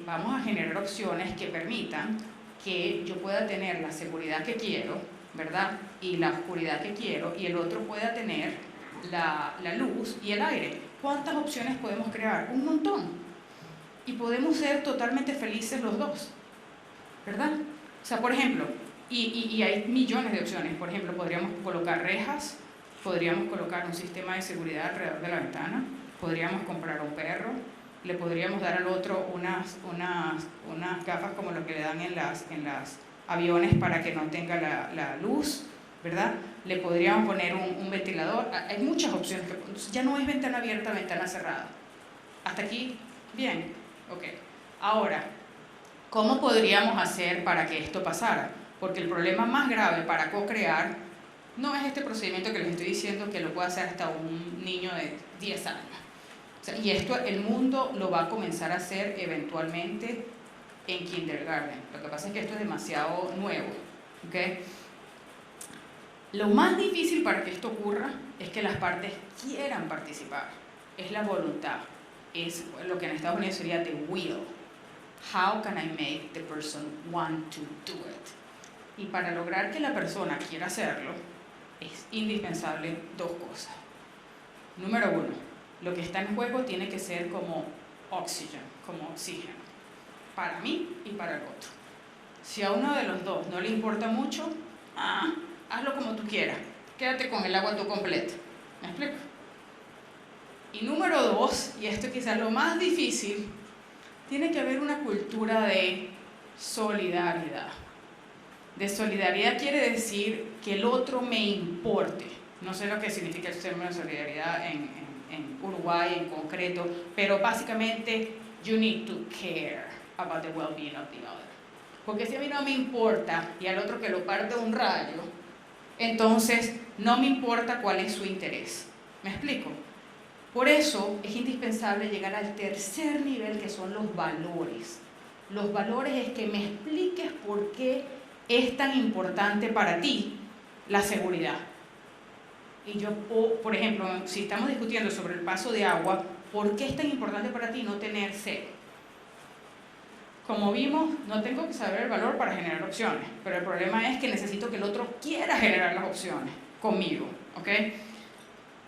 vamos a generar opciones que permitan que yo pueda tener la seguridad que quiero, ¿verdad? Y la oscuridad que quiero, y el otro pueda tener la luz y el aire. ¿Cuántas opciones podemos crear? Un montón. Y podemos ser totalmente felices los dos, ¿verdad? O sea, por ejemplo, y hay millones de opciones. Por ejemplo, podríamos colocar rejas, podríamos colocar un sistema de seguridad alrededor de la ventana, podríamos comprar un perro, le podríamos dar al otro unas gafas como lo que le dan en las aviones para que no tenga la luz, ¿verdad? Le podríamos poner un ventilador. Hay muchas opciones. Ya no es ventana abierta, ventana cerrada. ¿Hasta aquí? Bien. Ok. Ahora, ¿cómo podríamos hacer para que esto pasara? Porque el problema más grave para co-crear no es este procedimiento que les estoy diciendo, que lo puede hacer hasta un niño de 10 años. O sea, y esto el mundo lo va a comenzar a hacer eventualmente en kindergarten. Lo que pasa es que esto es demasiado nuevo, ¿okay? Lo más difícil para que esto ocurra es que las partes quieran participar. Es la voluntad. Es lo que en Estados Unidos sería the will. How can I make the person want to do it? Y para lograr que la persona quiera hacerlo, es indispensable dos cosas. Número uno, lo que está en juego tiene que ser como oxígeno, para mí y para el otro. Si a uno de los dos no le importa mucho, hazlo como tú quieras, quédate con el agua tú completo. ¿Me explico? Y número dos, y esto quizás es lo más difícil, tiene que haber una cultura de solidaridad. De solidaridad quiere decir que el otro me importe. No sé lo que significa el término de solidaridad en Uruguay en concreto, pero básicamente, you need to care about the well-being of the other. Porque si a mí no me importa y al otro que lo parte un rayo, entonces no me importa cuál es su interés. ¿Me explico? Por eso es indispensable llegar al tercer nivel, que son los valores. Los valores es que me expliques por qué es tan importante para ti la seguridad. Y yo, por ejemplo, si estamos discutiendo sobre el paso de agua, ¿por qué es tan importante para ti no tener sed? Como vimos, no tengo que saber el valor para generar opciones, pero el problema es que necesito que el otro quiera generar las opciones conmigo, ¿ok?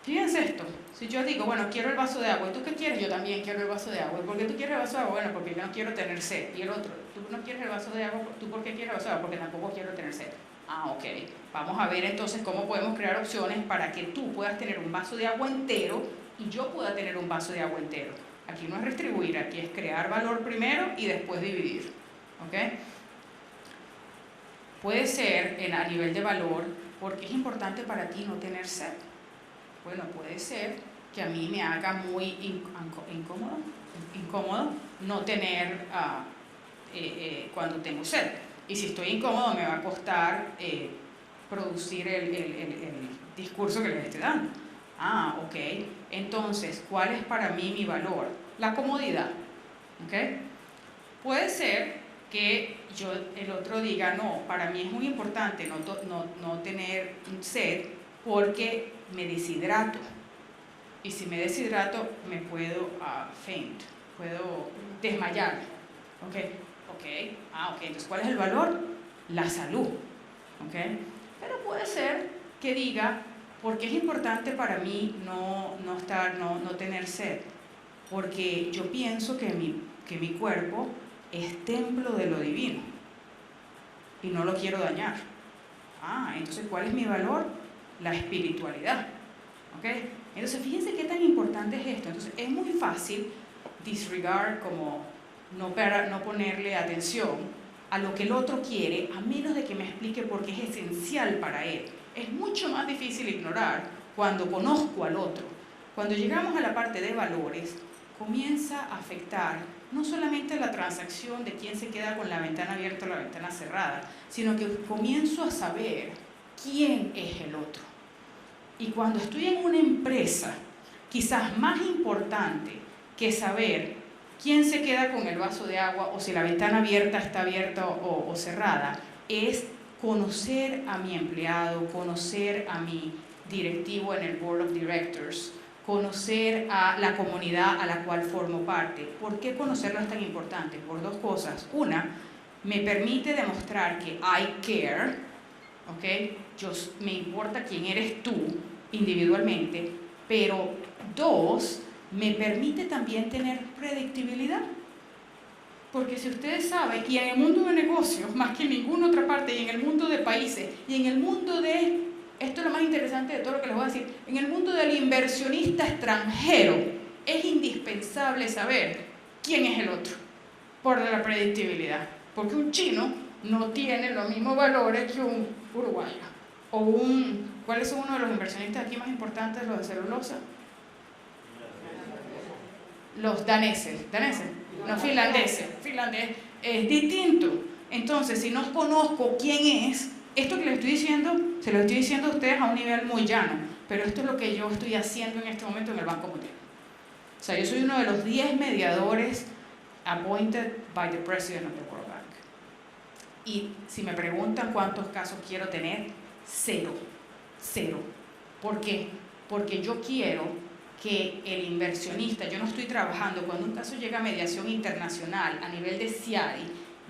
Fíjense esto, si yo digo, bueno, quiero el vaso de agua, ¿y tú qué quieres? Yo también quiero el vaso de agua. ¿Y por qué tú quieres el vaso de agua? Bueno, porque yo no quiero tener sed. Y el otro, ¿tú no quieres el vaso de agua? ¿Tú por qué quieres el vaso de agua? Porque tampoco quiero tener sed. Ok, vamos a ver entonces cómo podemos crear opciones para que tú puedas tener un vaso de agua entero y yo pueda tener un vaso de agua entero. Aquí no es retribuir, aquí es crear valor primero y después dividir. ¿Ok? Puede ser a nivel de valor, porque es importante para ti no tener sed. Bueno, puede ser que a mí me haga muy incómodo no tener cuando tengo sed. Y si estoy incómodo me va a costar producir el discurso que les estoy dando. Ok. Entonces, ¿cuál es para mí mi valor? La comodidad. ¿Ok? Puede ser que el otro diga, no, para mí es muy importante no tener sed porque me deshidrato. Y si me deshidrato, me puedo faint, puedo desmayar. ¿Ok? Entonces, ¿cuál es el valor? La salud. ¿Ok? Pero puede ser que diga, porque es importante para mí no tener sed, porque yo pienso que mi cuerpo es templo de lo divino y no lo quiero dañar. Entonces, ¿cuál es mi valor? La espiritualidad. ¿Ok? Entonces, fíjense qué tan importante es esto. Entonces, es muy fácil disregard, como no ponerle atención a lo que el otro quiere, a menos de que me explique por qué es esencial para él. Es mucho más difícil ignorar cuando conozco al otro. Cuando llegamos a la parte de valores, comienza a afectar no solamente la transacción de quién se queda con la ventana abierta o la ventana cerrada, sino que comienzo a saber quién es el otro. Y cuando estoy en una empresa, quizás más importante que saber quién se queda con el vaso de agua o si la ventana abierta está abierta o cerrada, es conocer a mi empleado, conocer a mi directivo en el Board of Directors, conocer a la comunidad a la cual formo parte. ¿Por qué conocerlo es tan importante? Por dos cosas. Una, me permite demostrar que I care, ¿ok? Me importa quién eres tú individualmente, pero dos, me permite también tener predictibilidad. Porque si ustedes saben, y en el mundo de negocios, más que en ninguna otra parte, y en el mundo de países, y en el mundo de, esto es lo más interesante de todo lo que les voy a decir, en el mundo del inversionista extranjero, es indispensable saber quién es el otro, por la predictibilidad. Porque un chino no tiene los mismos valores que un uruguayo. O ¿cuáles son uno de los inversionistas aquí más importantes, los de celulosa? Los daneses, no finlandeses. Finlandés es distinto. Entonces, si no conozco quién es, esto que les estoy diciendo, se lo estoy diciendo a ustedes a un nivel muy llano, pero esto es lo que yo estoy haciendo en este momento en el Banco Mundial. O sea, yo soy uno de los 10 mediadores appointed by the President of the World Bank. Y si me preguntan cuántos casos quiero tener, cero. ¿Por qué? Porque yo quiero que el inversionista, yo no estoy trabajando, cuando un caso llega a mediación internacional a nivel de CIADI,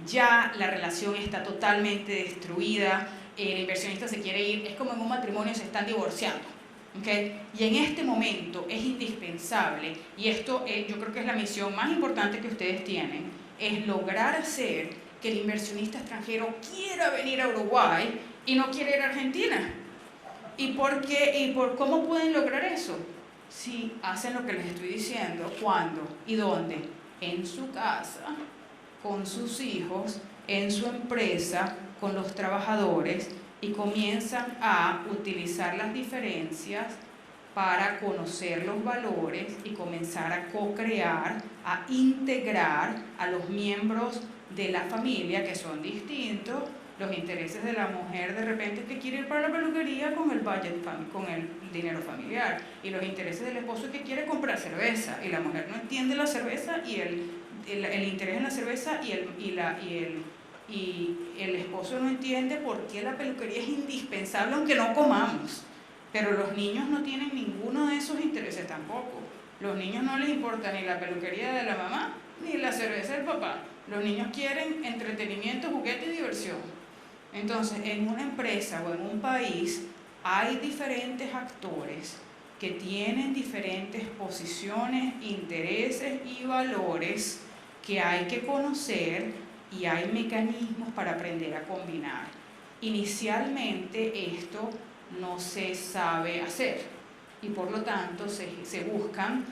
ya la relación está totalmente destruida, el inversionista se quiere ir, es como en un matrimonio se están divorciando, ¿okay? Y en este momento es indispensable, y esto yo creo que es la misión más importante que ustedes tienen, es lograr hacer que el inversionista extranjero quiera venir a Uruguay y no quiere ir a Argentina. ¿Y por qué? ¿Cómo pueden lograr eso? Si hacen lo que les estoy diciendo, ¿cuándo y dónde? En su casa, con sus hijos, en su empresa, con los trabajadores, y comienzan a utilizar las diferencias para conocer los valores y comenzar a co-crear, a integrar a los miembros de la familia que son distintos, los intereses de la mujer de repente que quiere ir para la peluquería con el budget, con el dinero familiar, y los intereses del esposo que quiere comprar cerveza, y la mujer no entiende la cerveza y el interés en la cerveza y el esposo no entiende por qué la peluquería es indispensable aunque no comamos. Pero los niños no tienen ninguno de esos intereses tampoco. Los niños no les importa ni la peluquería de la mamá ni la cerveza del papá. Los niños quieren entretenimiento, juguete y diversión. Entonces, en una empresa o en un país hay diferentes actores que tienen diferentes posiciones, intereses y valores que hay que conocer, y hay mecanismos para aprender a combinar. Inicialmente esto no se sabe hacer y por lo tanto se buscan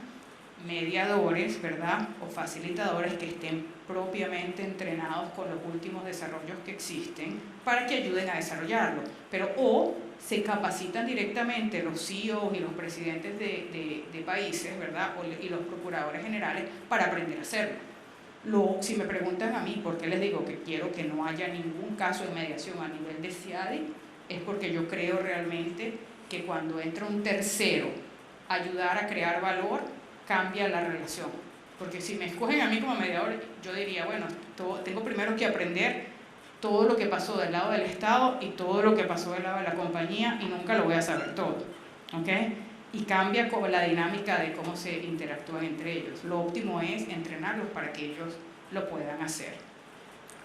mediadores, ¿verdad? O facilitadores que estén propiamente entrenados con los últimos desarrollos que existen para que ayuden a desarrollarlo. Pero o se capacitan directamente los CEOs y los presidentes de países, ¿verdad? Y los procuradores generales para aprender a hacerlo. Si me preguntan a mí por qué les digo que quiero que no haya ningún caso de mediación a nivel de CIADI, es porque yo creo realmente que cuando entra un tercero a ayudar a crear valor, cambia la relación. Porque si me escogen a mí como mediador, yo diría, bueno, tengo primero que aprender todo lo que pasó del lado del Estado y todo lo que pasó del lado de la compañía, y nunca lo voy a saber todo, ¿ok? Y cambia con la dinámica de cómo se interactúan entre ellos. Lo óptimo es entrenarlos para que ellos lo puedan hacer.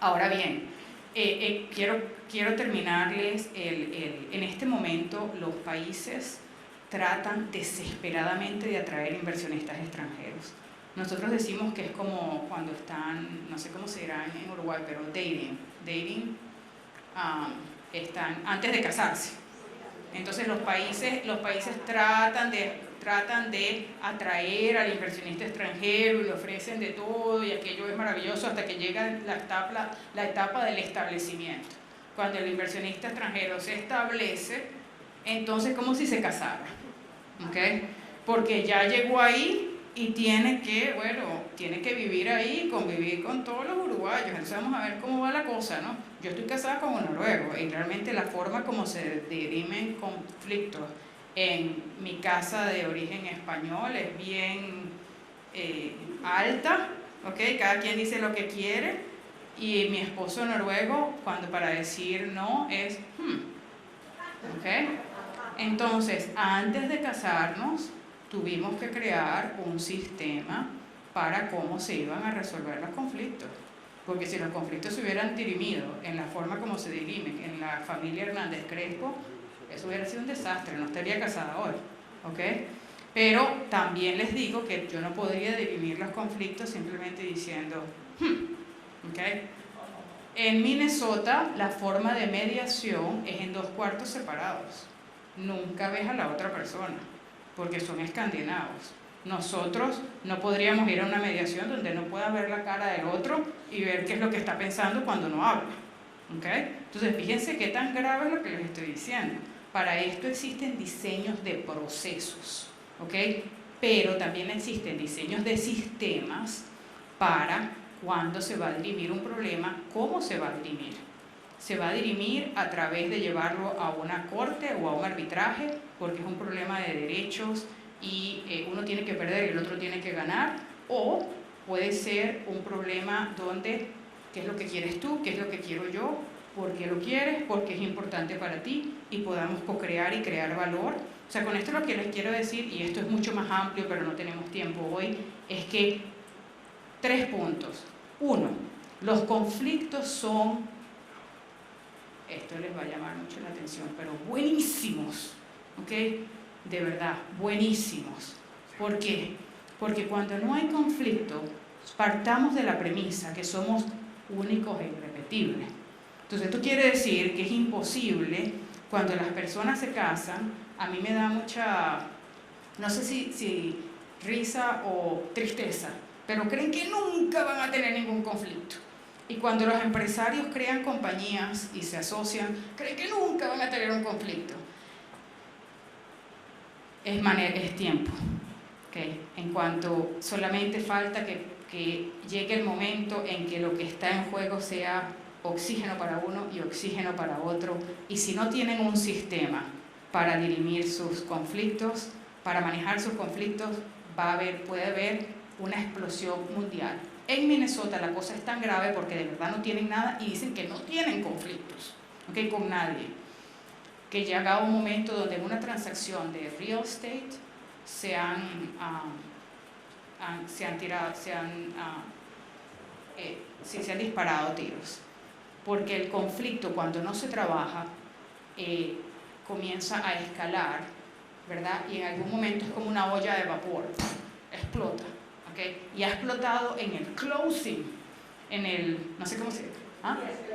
Ahora bien, quiero terminarles, en este momento los países tratan desesperadamente de atraer inversionistas extranjeros. Nosotros decimos que es como cuando están, no sé cómo se dirá en Uruguay, pero dating, están antes de casarse. Entonces los países tratan de atraer al inversionista extranjero y le ofrecen de todo y aquello es maravilloso hasta que llega la etapa del establecimiento. Cuando el inversionista extranjero se establece, entonces como si se casara, ¿okay? Porque ya llegó ahí y tiene que vivir ahí, convivir con todos los uruguayos. Entonces vamos a ver cómo va la cosa, ¿no? Yo estoy casada con un noruego y realmente la forma como se dirimen conflictos en mi casa de origen español es bien alta, ¿ok? Cada quien dice lo que quiere y mi esposo noruego, cuando para decir no es ¿ok? Entonces, antes de casarnos, tuvimos que crear un sistema para cómo se iban a resolver los conflictos. Porque si los conflictos se hubieran dirimido en la forma como se dirimen en la familia Hernández Crespo, eso hubiera sido un desastre, no estaría casada hoy, ¿ok? Pero también les digo que yo no podría dirimir los conflictos simplemente diciendo, ¿ok? En Minnesota, la forma de mediación es en 2 cuartos separados. Nunca ves a la otra persona, porque son escandinavos. Nosotros no podríamos ir a una mediación donde no pueda ver la cara del otro y ver qué es lo que está pensando cuando no habla. ¿Okay? Entonces, fíjense qué tan grave es lo que les estoy diciendo. Para esto existen diseños de procesos, ¿okay? Pero también existen diseños de sistemas para cuando se va a dirimir un problema, cómo se va a dirimir. Se va a dirimir a través de llevarlo a una corte o a un arbitraje, porque es un problema de derechos y uno tiene que perder y el otro tiene que ganar, o puede ser un problema donde, ¿qué es lo que quieres tú? ¿Qué es lo que quiero yo? ¿Por qué lo quieres? ¿Por qué es importante para ti? Y podamos co-crear y crear valor. O sea, con esto lo que les quiero decir, y esto es mucho más amplio, pero no tenemos tiempo hoy, es que 3 puntos. 1, los conflictos son, esto les va a llamar mucho la atención, pero buenísimos, ¿ok? De verdad, buenísimos. ¿Por qué? Porque cuando no hay conflicto, partamos de la premisa que somos únicos e irrepetibles. Entonces, esto quiere decir que es imposible, cuando las personas se casan, a mí me da mucha, no sé si risa o tristeza, pero creen que nunca van a tener ningún conflicto. Y cuando los empresarios crean compañías y se asocian, creen que nunca van a tener un conflicto. Es tiempo, ¿okay? En cuanto solamente falta que llegue el momento en que lo que está en juego sea oxígeno para uno y oxígeno para otro, y si no tienen un sistema para dirimir sus conflictos, para manejar sus conflictos, puede haber una explosión mundial. En Minnesota la cosa es tan grave porque de verdad no tienen nada y dicen que no tienen conflictos, ¿okay? Con nadie. Que llega un momento donde en una transacción de real estate se han disparado tiros. Porque el conflicto, cuando no se trabaja, comienza a escalar, ¿verdad? Y en algún momento es como una olla de vapor, explota, ¿okay? Y ha explotado en el closing, en el, no sé cómo se dice,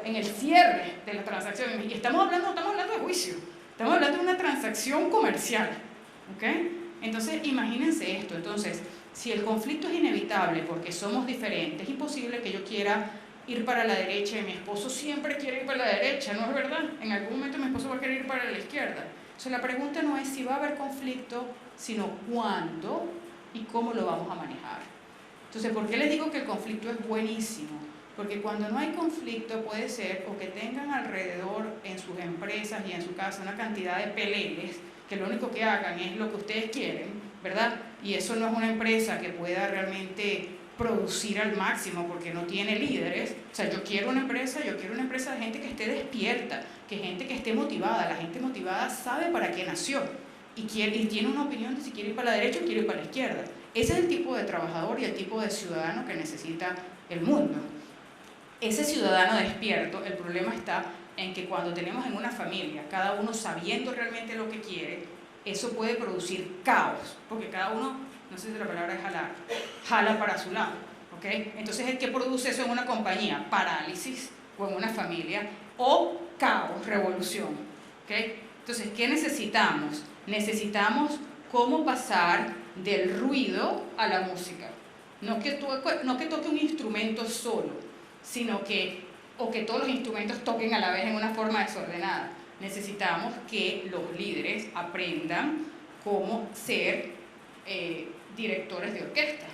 en el cierre de la transacción. Y estamos hablando de juicio, estamos hablando de una transacción comercial, ¿okay? Entonces, imagínense esto. Entonces, si el conflicto es inevitable porque somos diferentes, es imposible que yo quiera ir para la derecha y mi esposo siempre quiere ir para la derecha, ¿no es verdad? En algún momento mi esposo va a querer ir para la izquierda. Entonces, la pregunta no es si va a haber conflicto, sino cuándo y cómo lo vamos a manejar. Entonces, ¿por qué les digo que el conflicto es buenísimo? Porque cuando no hay conflicto puede ser o que tengan alrededor en sus empresas y en su casa una cantidad de peleles que lo único que hagan es lo que ustedes quieren, ¿verdad? Y eso no es una empresa que pueda realmente producir al máximo porque no tiene líderes. O sea, yo quiero una empresa de gente que esté despierta, que gente que esté motivada. La gente motivada sabe para qué nació y tiene una opinión de si quiere ir para la derecha o quiere ir para la izquierda. Ese es el tipo de trabajador y el tipo de ciudadano que necesita el mundo. ese ciudadano despierto, el problema está en que cuando tenemos en una familia, cada uno sabiendo realmente lo que quiere, eso puede producir caos, porque cada uno, no sé si la palabra es jalar, jala para su lado, ¿ok? Entonces, ¿qué produce eso en una compañía? Parálisis, o en una familia, o caos, revolución, ¿ok? Entonces, ¿qué necesitamos? Necesitamos cómo pasar del ruido a la música. No que toque un instrumento solo, sino que todos los instrumentos toquen a la vez en una forma desordenada. Necesitamos que los líderes aprendan cómo ser directores de orquesta,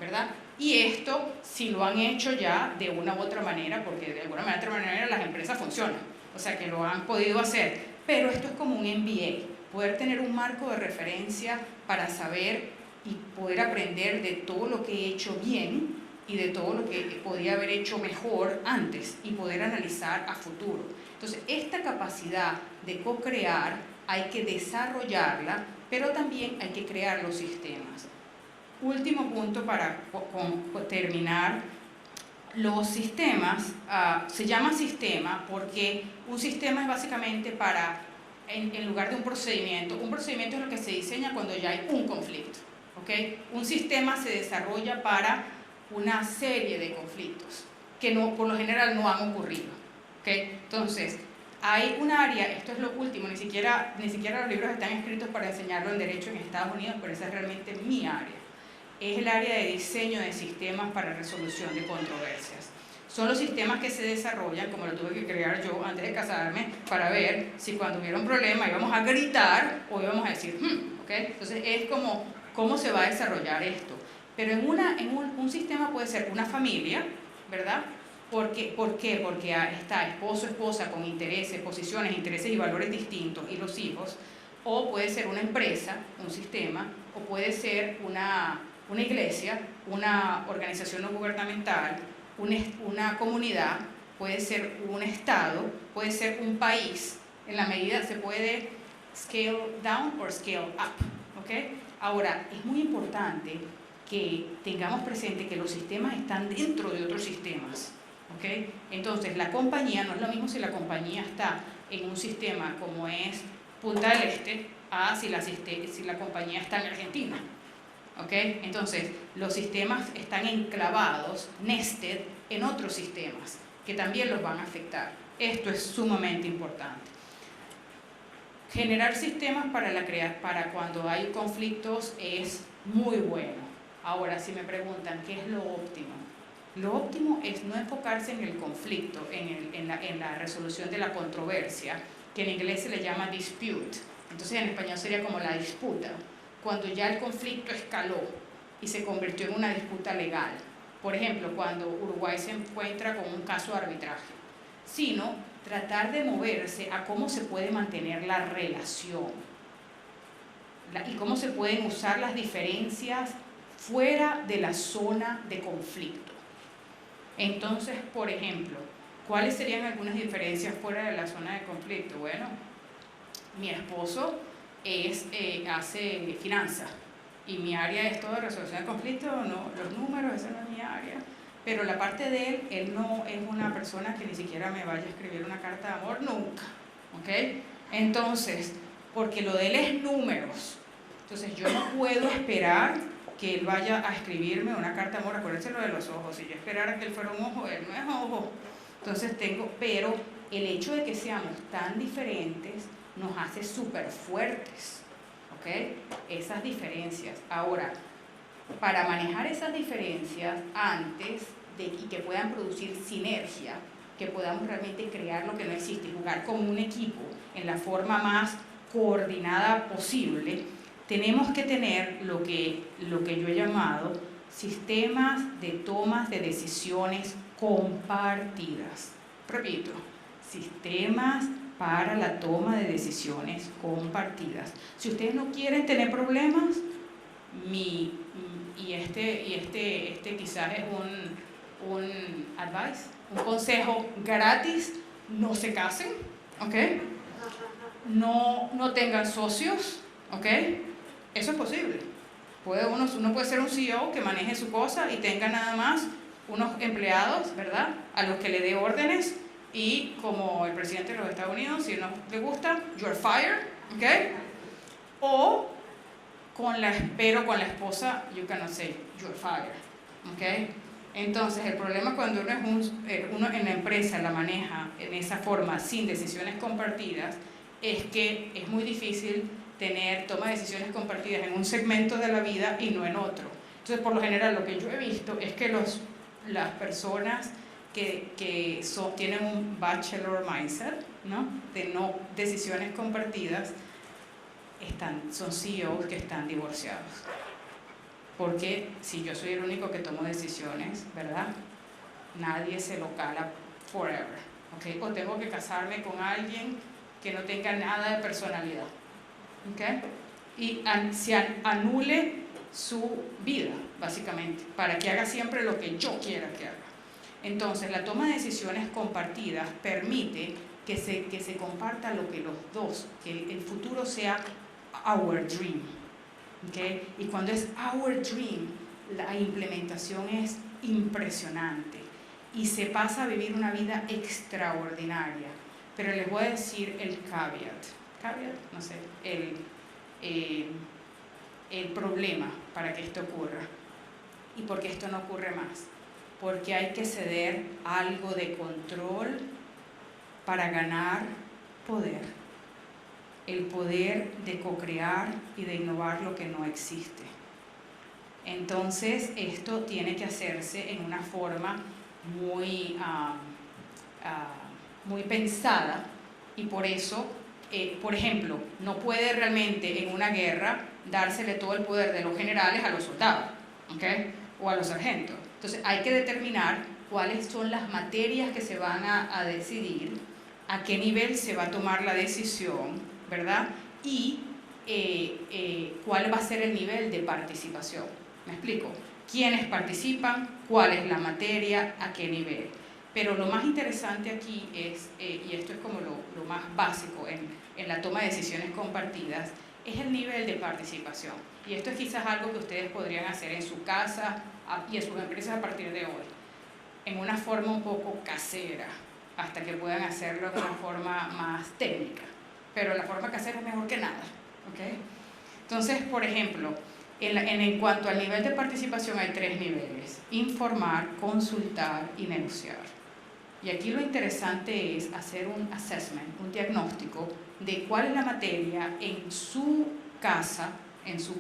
¿verdad? Y esto, si lo han hecho ya de una u otra manera, porque de alguna u otra manera las empresas funcionan, o sea que lo han podido hacer, pero esto es como un MBA, poder tener un marco de referencia para saber y poder aprender de todo lo que he hecho bien y de todo lo que podía haber hecho mejor antes y poder analizar a futuro. Entonces, esta capacidad de co-crear hay que desarrollarla, pero también hay que crear los sistemas. Último punto para terminar. Los sistemas, se llama sistema porque un sistema es básicamente para, en lugar de un procedimiento es lo que se diseña cuando ya hay un conflicto, ¿ok? Un sistema se desarrolla para una serie de conflictos que por lo general no han ocurrido, ¿ok? Entonces, hay un área, esto es lo último, ni siquiera los libros están escritos para enseñarlo en Derecho en Estados Unidos, pero esa es realmente mi área. Es el área de diseño de sistemas para resolución de controversias. Son los sistemas que se desarrollan, como lo tuve que crear yo antes de casarme, para ver si cuando hubiera un problema íbamos a gritar o íbamos a decir, ¿ok? Entonces es como cómo se va a desarrollar esto. Pero en un sistema puede ser una familia, ¿verdad? ¿Por qué? Porque está esposo, esposa con intereses, posiciones, intereses y valores distintos y los hijos. O puede ser una empresa, un sistema, o puede ser una iglesia, una organización no gubernamental, una comunidad, puede ser un estado, puede ser un país. En la medida se puede scale down o scale up, ¿ok? Ahora, es muy importante que tengamos presente que los sistemas están dentro de otros sistemas, ¿ok? Entonces, la compañía no es lo mismo si la compañía está en un sistema como es Punta del Este a si la compañía está en Argentina. ¿Okay? Entonces, los sistemas están enclavados, nested, en otros sistemas que también los van a afectar. Esto es sumamente importante. Generar sistemas para cuando hay conflictos es muy bueno. Ahora, si me preguntan, ¿qué es lo óptimo? Lo óptimo es no enfocarse en el conflicto, en la resolución de la controversia, que en inglés se le llama dispute. Entonces, en español sería como la disputa. Cuando ya el conflicto escaló y se convirtió en una disputa legal. Por ejemplo, cuando Uruguay se encuentra con un caso de arbitraje. Sino tratar de moverse a cómo se puede mantener la relación y cómo se pueden usar las diferencias fuera de la zona de conflicto. Entonces, por ejemplo, ¿cuáles serían algunas diferencias fuera de la zona de conflicto? Bueno, mi esposo hace finanzas y mi área es todo resolución de conflictos, no, los números, esa no es mi área, pero la parte de él no es una persona que ni siquiera me vaya a escribir una carta de amor nunca, ¿ok? Entonces, porque lo de él es números, entonces yo no puedo esperar que él vaya a escribirme una carta de amor. Acuérdense lo de los ojos, si yo esperara que él fuera un ojo, él no es ojo. Entonces pero el hecho de que seamos tan diferentes nos hace súper fuertes, ¿ok? Esas diferencias. Ahora, para manejar esas diferencias y que puedan producir sinergia, que podamos realmente crear lo que no existe, jugar como un equipo en la forma más coordinada posible, tenemos que tener lo que yo he llamado sistemas de tomas de decisiones compartidas. Repito, sistemas para la toma de decisiones compartidas. Si ustedes no quieren tener problemas, este quizás es un advice, un consejo gratis: no se casen, ¿ok? No tengan socios, ¿ok? Eso es posible. Uno puede ser un CEO que maneje su cosa y tenga nada más unos empleados, ¿verdad?, a los que le dé órdenes, y como el presidente de los Estados Unidos, si no le gusta, you're fired, ¿ok? O con la esposa, you cannot say you're fired, ¿ok? Entonces, el problema cuando uno en la empresa la maneja en esa forma, sin decisiones compartidas, es que es muy difícil tener toma de decisiones compartidas en un segmento de la vida y no en otro. Entonces, por lo general, lo que yo he visto es que las personas que tienen un bachelor mindset, ¿no?, de no decisiones compartidas, son CEOs que están divorciados. Porque si yo soy el único que tomo decisiones, ¿verdad?, nadie se lo cala forever, ¿ok? O tengo que casarme con alguien que no tenga nada de personalidad, ¿ok? Y se anule su vida, básicamente, para que haga siempre lo que yo quiera que haga. Entonces, la toma de decisiones compartidas permite que se comparta lo que los dos, que el futuro sea our dream, ¿okay? Y cuando es our dream, la implementación es impresionante y se pasa a vivir una vida extraordinaria. Pero les voy a decir el caveat, no sé, el problema para que esto ocurra y porque esto no ocurre más. Porque hay que ceder algo de control para ganar poder. El poder de co-crear y de innovar lo que no existe. Entonces, esto tiene que hacerse en una forma muy pensada, y por eso, por ejemplo, no puede realmente en una guerra dársele todo el poder de los generales a los soldados, ¿okay?, o a los sargentos. Entonces, hay que determinar cuáles son las materias que se van a decidir, a qué nivel se va a tomar la decisión, ¿verdad? Y cuál va a ser el nivel de participación. ¿Me explico? ¿Quiénes participan? ¿Cuál es la materia? ¿A qué nivel? Pero lo más interesante aquí es, y esto es como lo más básico en la toma de decisiones compartidas, es el nivel de participación. Y esto es quizás algo que ustedes podrían hacer en su casa y en sus empresas a partir de hoy, en una forma un poco casera, hasta que puedan hacerlo de una forma más técnica. Pero la forma casera es mejor que nada, ¿ok? Entonces, por ejemplo, en cuanto al nivel de participación hay 3 niveles: informar, consultar y negociar. Y aquí lo interesante es hacer un assessment, un diagnóstico de cuál es la materia en su casa,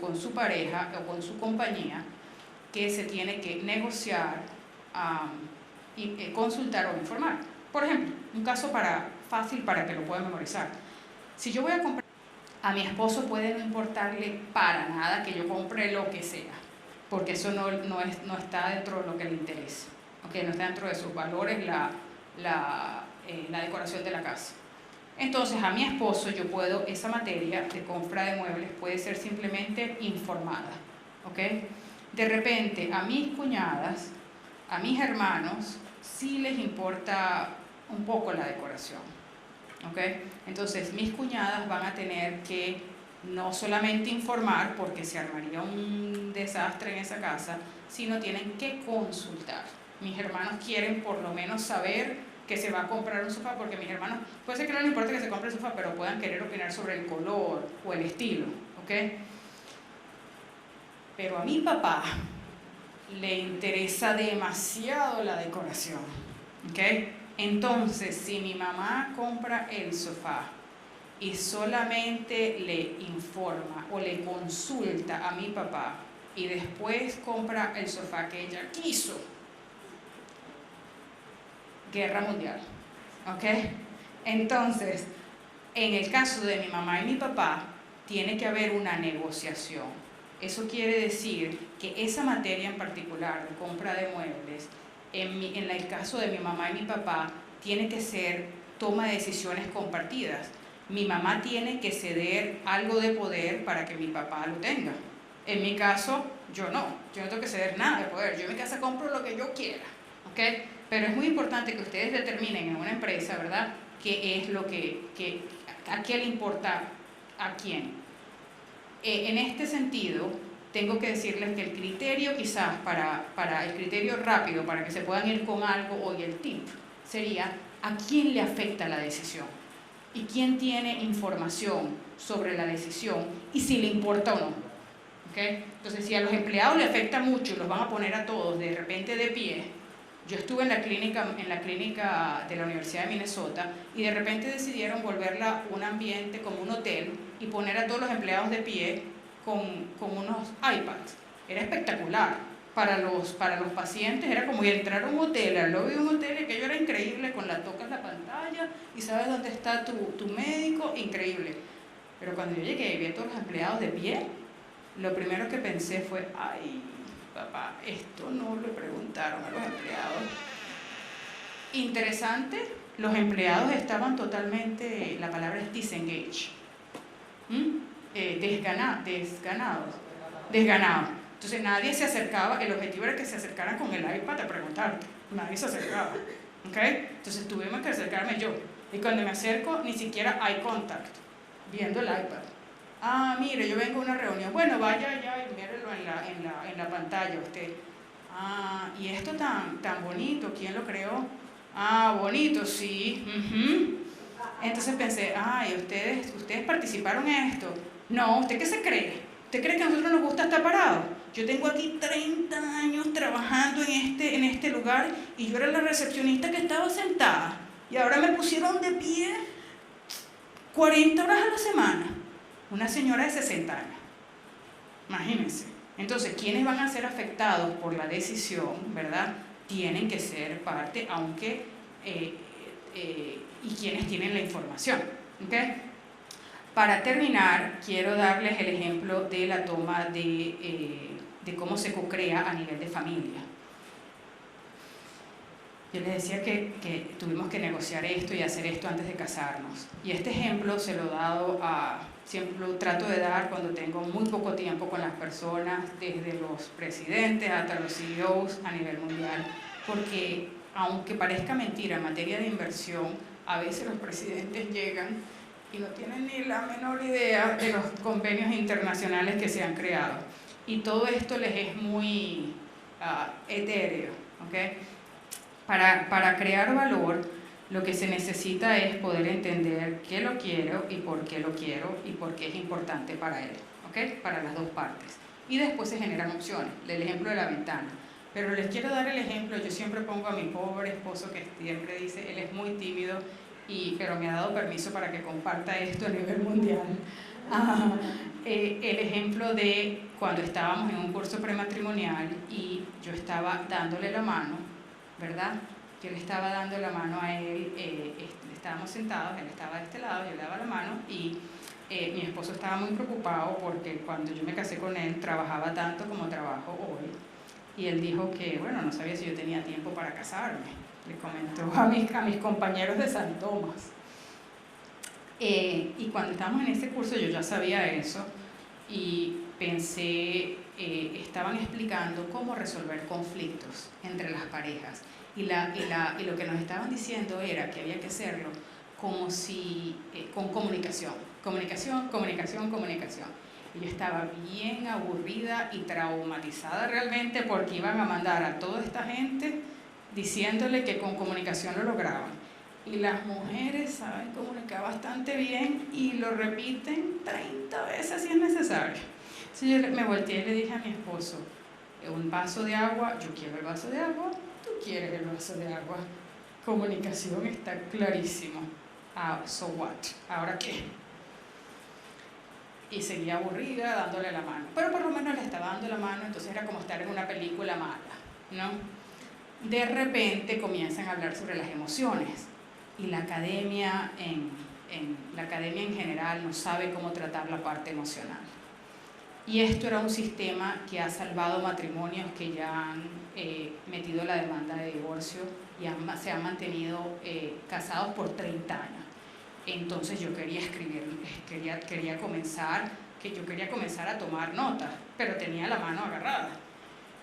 con su pareja o con su compañía, que se tiene que negociar, consultar o informar. Por ejemplo, un caso fácil para que lo puedan memorizar. Si yo voy a comprar, a mi esposo puede no importarle para nada que yo compre lo que sea, porque eso no está dentro de lo que le interesa, ¿okay? No está dentro de sus valores la decoración de la casa. Entonces, a mi esposo esa materia de compra de muebles puede ser simplemente informada, ¿ok? De repente, a mis cuñadas, a mis hermanos, sí les importa un poco la decoración, ¿ok? Entonces, mis cuñadas van a tener que no solamente informar, porque se armaría un desastre en esa casa, sino tienen que consultar. Mis hermanos quieren por lo menos saber que se va a comprar un sofá, porque mis hermanos, puede ser que no les importe que se compre el sofá, pero puedan querer opinar sobre el color o el estilo, ¿ok? Pero a mi papá le interesa demasiado la decoración, ¿ok? Entonces, si mi mamá compra el sofá y solamente le informa o le consulta a mi papá y después compra el sofá que ella quiso, guerra mundial, ¿ok? Entonces, en el caso de mi mamá y mi papá, tiene que haber una negociación. Eso quiere decir que esa materia en particular de compra de muebles, en el caso de mi mamá y mi papá, tiene que ser toma de decisiones compartidas. Mi mamá tiene que ceder algo de poder para que mi papá lo tenga. En mi caso, yo no tengo que ceder nada de poder. Yo en mi casa compro lo que yo quiera, ¿ok? Pero es muy importante que ustedes determinen en una empresa, ¿verdad?, qué es lo a qué le importa a quién. En este sentido, tengo que decirles que el criterio quizás para el criterio rápido, para que se puedan ir con algo hoy, el tip, sería a quién le afecta la decisión y quién tiene información sobre la decisión y si le importa o no. ¿Okay? Entonces, si a los empleados le afecta mucho y los van a poner a todos de repente de pie. Yo estuve en la clínica de la Universidad de Minnesota y de repente decidieron volverla un ambiente como un hotel y poner a todos los empleados de pie con unos iPads. Era espectacular. Para los pacientes era como entrar a un hotel, al lobby de un hotel, y aquello era increíble, tocas la pantalla y sabes dónde está tu médico, increíble. Pero cuando yo llegué y vi a todos los empleados de pie, lo primero que pensé fue, ay, papá, esto no le preguntaron a los empleados. Interesante, los empleados estaban totalmente, la palabra es disengaged, desganados. Entonces nadie se acercaba, el objetivo era que se acercaran con el iPad a preguntarte, nadie se acercaba, ¿okay? Entonces tuvimos que acercarme yo, y cuando me acerco ni siquiera eye contact, viendo el iPad. Ah, mire, yo vengo a una reunión, bueno, vaya allá y mírelo en la pantalla usted. Ah, y esto tan bonito, ¿quién lo creó? Ah, bonito, sí. Entonces pensé, ay, ¿ustedes participaron en esto? No, ¿usted qué se cree? ¿Usted cree que a nosotros nos gusta estar parados? Yo tengo aquí 30 años trabajando en este lugar y yo era la recepcionista que estaba sentada y ahora me pusieron de pie 40 horas a la semana. Una señora de 60 años. Imagínense. Entonces, ¿quiénes van a ser afectados por la decisión, verdad? Tienen que ser parte, aunque y quienes tienen la información. ¿Okay? Para terminar, quiero darles el ejemplo de la toma de cómo se co-crea a nivel de familia. Yo les decía que tuvimos que negociar esto y hacer esto antes de casarnos. Y este ejemplo se lo he dado siempre lo trato de dar cuando tengo muy poco tiempo con las personas, desde los presidentes hasta los CEOs a nivel mundial, porque aunque parezca mentira en materia de inversión, a veces los presidentes llegan y no tienen ni la menor idea de los convenios internacionales que se han creado. Y todo esto les es muy etéreo, ¿okay? Para crear valor, lo que se necesita es poder entender qué lo quiero y por qué es importante para él, ¿okay? Para las dos partes. Y después se generan opciones, el ejemplo de la ventana. Pero les quiero dar el ejemplo, yo siempre pongo a mi pobre esposo que siempre dice, él es muy tímido, pero me ha dado permiso para que comparta esto a nivel mundial. El ejemplo de cuando estábamos en un curso prematrimonial y yo estaba dándole la mano, ¿verdad? Yo le estaba dando la mano a él, estábamos sentados, él estaba de este lado, yo le daba la mano y mi esposo estaba muy preocupado porque cuando yo me casé con él trabajaba tanto como trabajo hoy y él dijo que, bueno, no sabía si yo tenía tiempo para casarme, le comentó a mis compañeros de San Tomás. Y cuando estábamos en ese curso yo ya sabía eso y pensé, estaban explicando cómo resolver conflictos entre las parejas. Y lo que nos estaban diciendo era que había que hacerlo como si, con comunicación. Y yo estaba bien aburrida y traumatizada realmente porque iban a mandar a toda esta gente diciéndole que con comunicación lo lograban. Y las mujeres saben comunicar bastante bien y lo repiten 30 veces si es necesario. Entonces yo me volteé y le dije a mi esposo, un vaso de agua, yo quiero el vaso de agua, tú quieres el vaso de agua. Comunicación está clarísimo. So what? ¿Ahora qué? Y seguía aburrida dándole la mano. Pero por lo menos le estaba dando la mano, entonces era como estar en una película mala, ¿no? De repente comienzan a hablar sobre las emociones. Y la academia en general no sabe cómo tratar la parte emocional. Y esto era un sistema que ha salvado matrimonios que ya han metido la demanda de divorcio y se han mantenido casados por 30 años. Entonces yo quería escribir, quería comenzar a tomar notas, pero tenía la mano agarrada.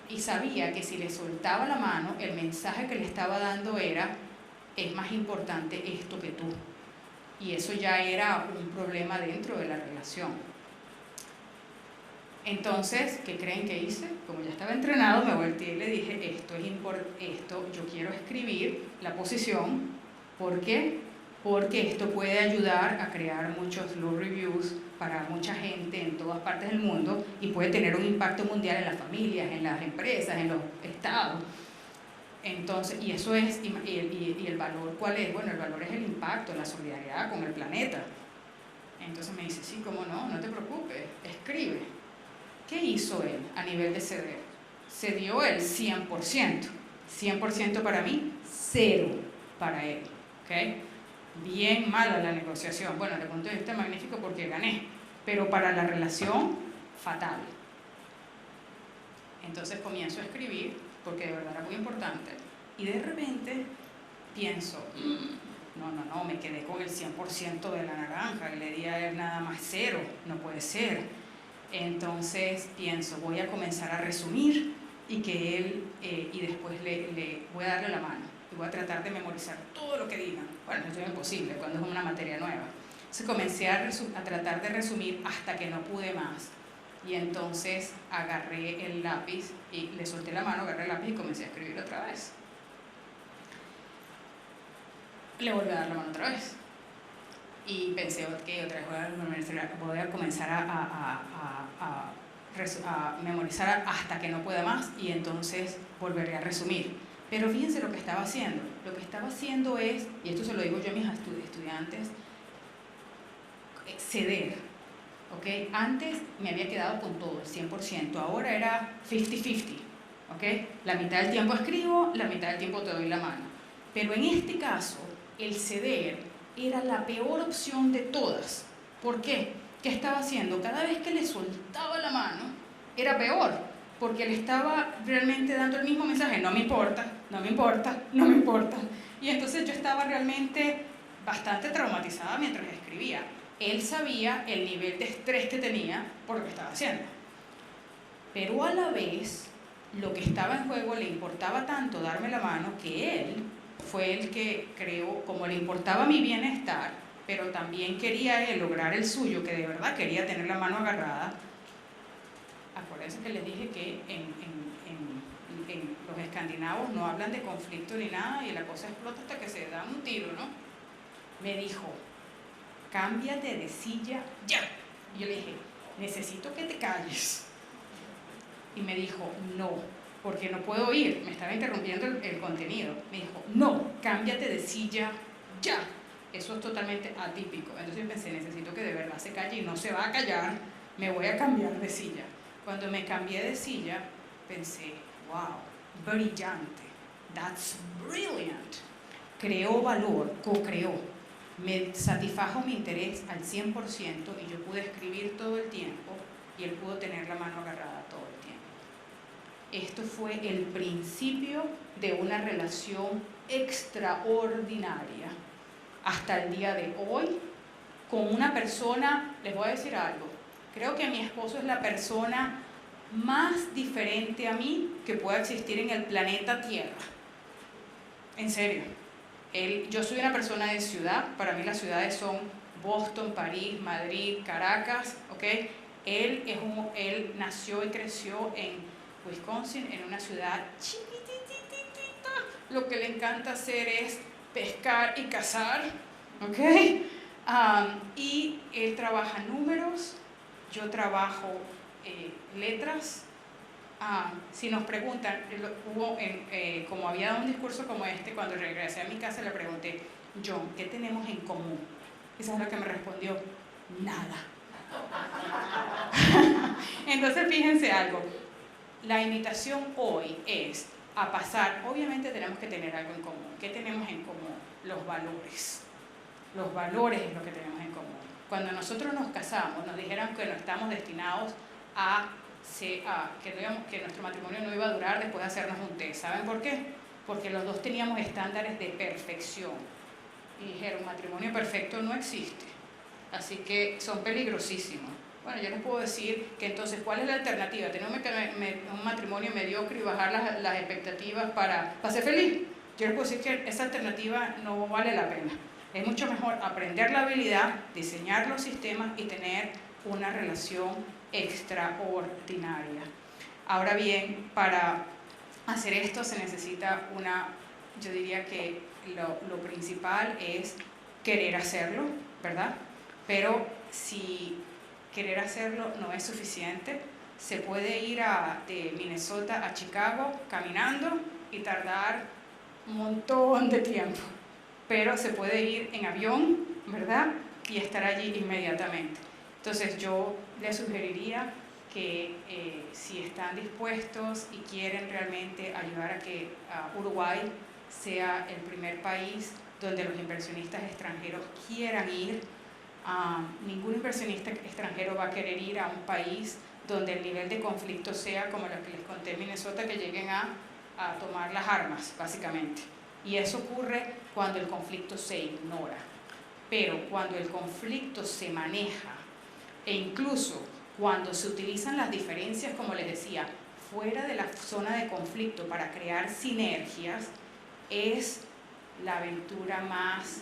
Y sabía que si le soltaba la mano, el mensaje que le estaba dando era, es más importante esto que tú. Y eso ya era un problema dentro de la relación. Entonces, ¿qué creen que hice? Como ya estaba entrenado, me volteé y le dije, yo quiero escribir la posición. ¿Por qué? Porque esto puede ayudar a crear muchos low reviews para mucha gente en todas partes del mundo y puede tener un impacto mundial en las familias, en las empresas, en los estados. Entonces, y eso es, y el valor, ¿cuál es? Bueno, el valor es el impacto, la solidaridad con el planeta. Entonces me dice, sí, cómo no, no te preocupes, escribe. ¿Qué hizo él a nivel de ceder? Se dio el 100%. 100% para mí, 0 para él. ¿Okay? Bien mala la negociación. Bueno, le punto de vista magnífico porque gané, pero para la relación, fatal. Entonces comienzo a escribir, porque de verdad era muy importante, y de repente pienso, no, me quedé con el 100% de la naranja y le di a él nada más 0, no puede ser. Entonces pienso, voy a comenzar a resumir y que él, y después le voy a darle la mano y voy a tratar de memorizar todo lo que digan. Bueno, eso es imposible cuando es una materia nueva. Entonces comencé a tratar de resumir hasta que no pude más. Y entonces agarré el lápiz y le solté la mano, agarré el lápiz y comencé a escribir otra vez. Le volví a dar la mano otra vez. Y pensé, ok, otra vez voy a comenzar a memorizar hasta que no pueda más y entonces volveré a resumir. Pero fíjense lo que estaba haciendo. Lo que estaba haciendo es, y esto se lo digo yo a mis estudiantes, ceder. ¿Okay? Antes me había quedado con todo, el 100%, ahora era 50-50. ¿Okay? La mitad del tiempo escribo, la mitad del tiempo te doy la mano. Pero en este caso, el ceder era la peor opción de todas. ¿Por qué? ¿Qué estaba haciendo? Cada vez que le soltaba la mano, era peor, porque le estaba realmente dando el mismo mensaje, no me importa, no me importa, no me importa. Y entonces yo estaba realmente bastante traumatizada mientras escribía. Él sabía el nivel de estrés que tenía por lo que estaba haciendo. Pero a la vez, lo que estaba en juego le importaba tanto darme la mano que él fue el que creó, como le importaba mi bienestar, pero también quería él lograr el suyo, que de verdad quería tener la mano agarrada. Acuérdense que les dije que en los escandinavos no hablan de conflicto ni nada y la cosa explota hasta que se dan un tiro, ¿no? Me dijo, cámbiate de silla ya. Y yo le dije, necesito que te calles. Y me dijo, no, porque no puedo oír, me estaba interrumpiendo el contenido. Me dijo, no, cámbiate de silla ya. Eso es totalmente atípico. Entonces pensé, necesito que de verdad se calle y no se va a callar, me voy a cambiar de silla. Cuando me cambié de silla, pensé, wow, brillante, that's brilliant. Creó valor, co-creó. Me satisfajo mi interés al 100% y yo pude escribir todo el tiempo y él pudo tener la mano agarrada todo el tiempo. Esto fue el principio de una relación extraordinaria hasta el día de hoy con una persona, les voy a decir algo, creo que mi esposo es la persona más diferente a mí que pueda existir en el planeta Tierra. En serio. Yo soy una persona de ciudad, para mí las ciudades son Boston, París, Madrid, Caracas, ¿okay? Él nació y creció en Wisconsin, en una ciudad chiquitititita. Lo que le encanta hacer es pescar y cazar, ¿okay? Y él trabaja números, yo trabajo letras. Si nos preguntan, como había dado un discurso como este, cuando regresé a mi casa le pregunté, John, ¿qué tenemos en común? Y ¿sabes lo que me respondió? Nada. Entonces fíjense algo, la invitación hoy es a pasar, obviamente tenemos que tener algo en común. ¿Qué tenemos en común? Los valores. Los valores es lo que tenemos en común. Cuando nosotros nos casamos, nos dijeron que no estamos destinados que nuestro matrimonio no iba a durar después de hacernos un test. ¿Saben por qué? Porque los dos teníamos estándares de perfección. Y dijeron, matrimonio perfecto no existe. Así que son peligrosísimos. Bueno, yo les puedo decir que entonces, ¿cuál es la alternativa? ¿Tener un matrimonio mediocre y bajar las expectativas para ser feliz? Yo les puedo decir que esa alternativa no vale la pena. Es mucho mejor aprender la habilidad, diseñar los sistemas y tener una relación extraordinaria. Ahora bien, para hacer esto se necesita yo diría que lo principal es querer hacerlo, ¿verdad? Pero si querer hacerlo no es suficiente, se puede ir de Minnesota a Chicago caminando y tardar un montón de tiempo, pero se puede ir en avión, ¿verdad? Y estar allí inmediatamente. Entonces yo les sugeriría que si están dispuestos y quieren realmente ayudar a que Uruguay sea el primer país donde los inversionistas extranjeros quieran ir, ningún inversionista extranjero va a querer ir a un país donde el nivel de conflicto sea como lo que les conté en Minnesota, que lleguen a tomar las armas, básicamente. Y eso ocurre cuando el conflicto se ignora. Pero cuando el conflicto se maneja, e incluso cuando se utilizan las diferencias, como les decía, fuera de la zona de conflicto para crear sinergias, es la aventura más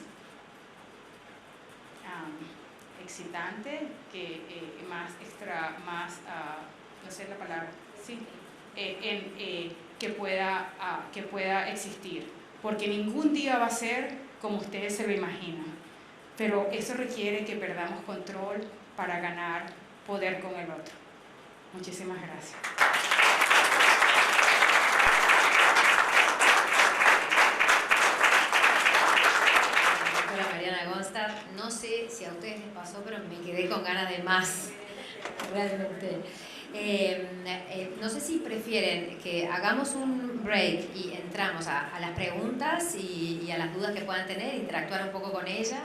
excitante, no sé la palabra, ¿sí? Que pueda existir, porque ningún día va a ser como ustedes se lo imaginan, pero eso requiere que perdamos control para ganar poder con el otro. Muchísimas gracias. Mariana Gonstad, no sé si a ustedes les pasó, pero me quedé con ganas de más, realmente. No sé si prefieren que hagamos un break y entramos a las preguntas y a las dudas que puedan tener, interactuar un poco con ella,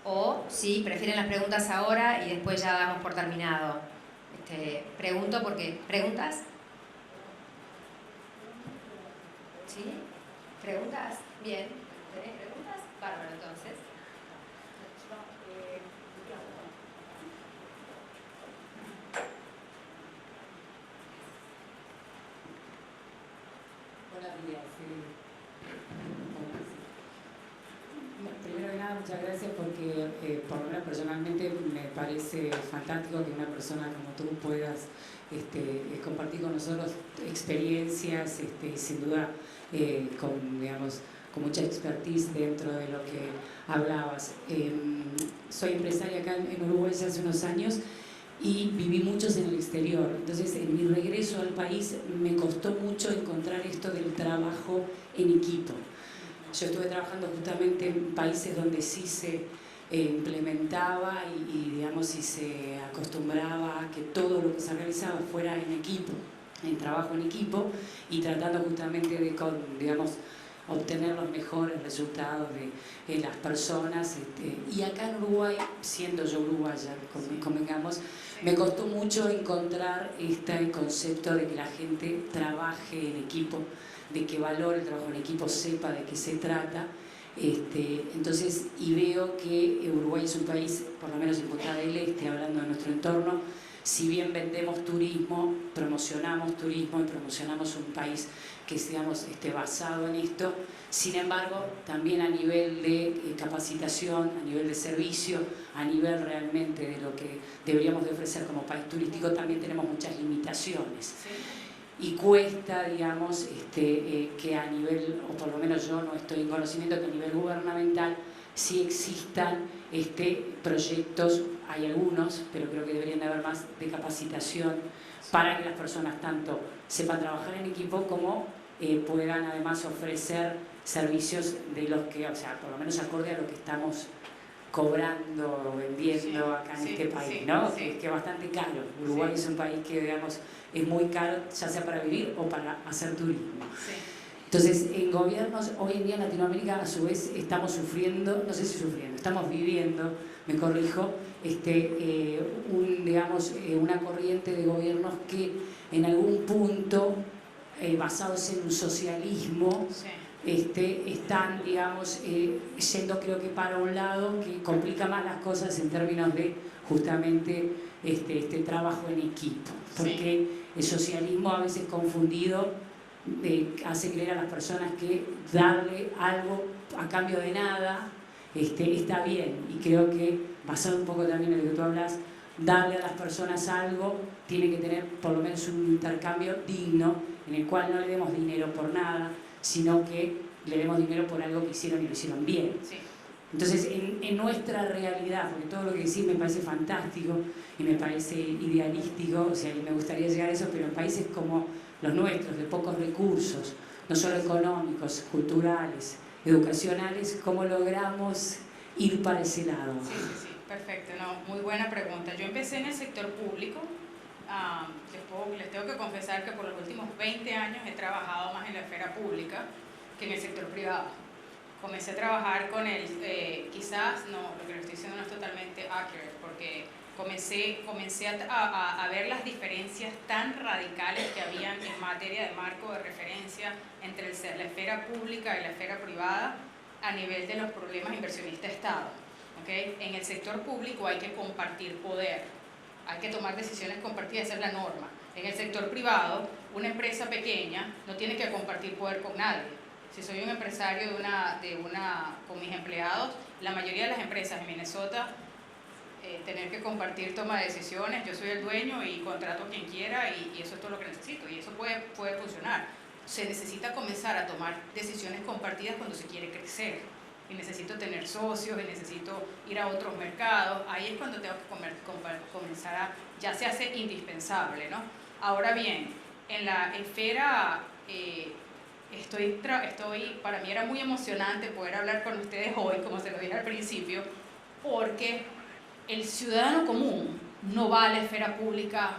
o si prefieren las preguntas ahora y después ya damos por terminado. Pregunto porque... ¿Preguntas? ¿Sí? ¿Preguntas? Bien. ¿Tenés preguntas? Bárbaro, entonces. Buenos días. Primero que nada, muchas gracias porque por lo menos personalmente me parece fantástico que una persona como tú puedas compartir con nosotros experiencias y sin duda con mucha expertise dentro de lo que hablabas. Soy empresaria acá en Uruguay hace unos años y viví muchos en el exterior. Entonces, en mi regreso al país me costó mucho encontrar esto del trabajo en equipo. Yo estuve trabajando justamente en países donde sí se implementaba y se acostumbraba a que todo lo que se realizaba fuera en equipo, en trabajo en equipo, y tratando justamente de obtener los mejores resultados de las personas. Y acá en Uruguay, siendo yo uruguaya, convengamos, me costó mucho encontrar este concepto de que la gente trabaje en equipo, de que valore el trabajo en equipo, sepa de qué se trata. Entonces, y veo que Uruguay es un país, por lo menos en Punta del Este, hablando de nuestro entorno, si bien vendemos turismo, promocionamos turismo y promocionamos un país que seamos basado en esto, sin embargo, también a nivel de capacitación, a nivel de servicio, a nivel realmente de lo que deberíamos de ofrecer como país turístico, también tenemos muchas limitaciones. Sí. Y cuesta, que a nivel, o por lo menos yo no estoy en conocimiento, que a nivel gubernamental sí existan proyectos, hay algunos, pero creo que deberían de haber más de capacitación para que las personas tanto sepan trabajar en equipo como puedan además ofrecer servicios de los que, por lo menos acorde a lo que estamos cobrando o vendiendo acá en este país, ¿no? Que es bastante caro. Uruguay es un país que, es muy caro, ya sea para vivir o para hacer turismo. Entonces, en gobiernos, hoy en día en Latinoamérica, a su vez, estamos sufriendo, no sé si sufriendo, estamos viviendo, me corrijo, una corriente de gobiernos que en algún punto, basados en un socialismo, están, yendo creo que para un lado que complica más las cosas en términos de justamente este trabajo en equipo, porque el socialismo a veces confundido hace creer a las personas que darle algo a cambio de nada está bien, y creo que basado un poco también en lo que tú hablas, darle a las personas algo, tiene que tener por lo menos un intercambio digno, en el cual no le demos dinero por nada, sino que le demos dinero por algo que hicieron y lo hicieron bien. Sí. Entonces, en nuestra realidad, porque todo lo que decís me parece fantástico y me parece idealístico, o sea, y me gustaría llegar a eso, pero en países como los nuestros, de pocos recursos, no solo económicos, culturales, educacionales, ¿cómo logramos ir para ese lado? Sí, perfecto, no, muy buena pregunta. Yo empecé en el sector público, les tengo que confesar que por los últimos 20 años he trabajado más en la esfera pública que en el sector privado. Comencé a trabajar con quizás no, lo que le estoy diciendo no es totalmente accurate, porque comencé a ver las diferencias tan radicales que habían en materia de marco de referencia entre la esfera pública y la esfera privada a nivel de los problemas inversionista-Estado. ¿Okay? En el sector público hay que compartir poder, hay que tomar decisiones compartidas, esa es la norma. En el sector privado, una empresa pequeña no tiene que compartir poder con nadie. Si soy un empresario con mis empleados, la mayoría de las empresas en Minnesota tener que compartir toma de decisiones, yo soy el dueño y contrato a quien quiera y eso es todo lo que necesito y eso puede funcionar. Se necesita comenzar a tomar decisiones compartidas cuando se quiere crecer y necesito tener socios y necesito ir a otros mercados, ahí es cuando tengo que comenzar ya se hace indispensable, ¿no? Ahora bien, en la esfera para mí era muy emocionante poder hablar con ustedes hoy, como se lo dije al principio, porque el ciudadano común no va a la esfera pública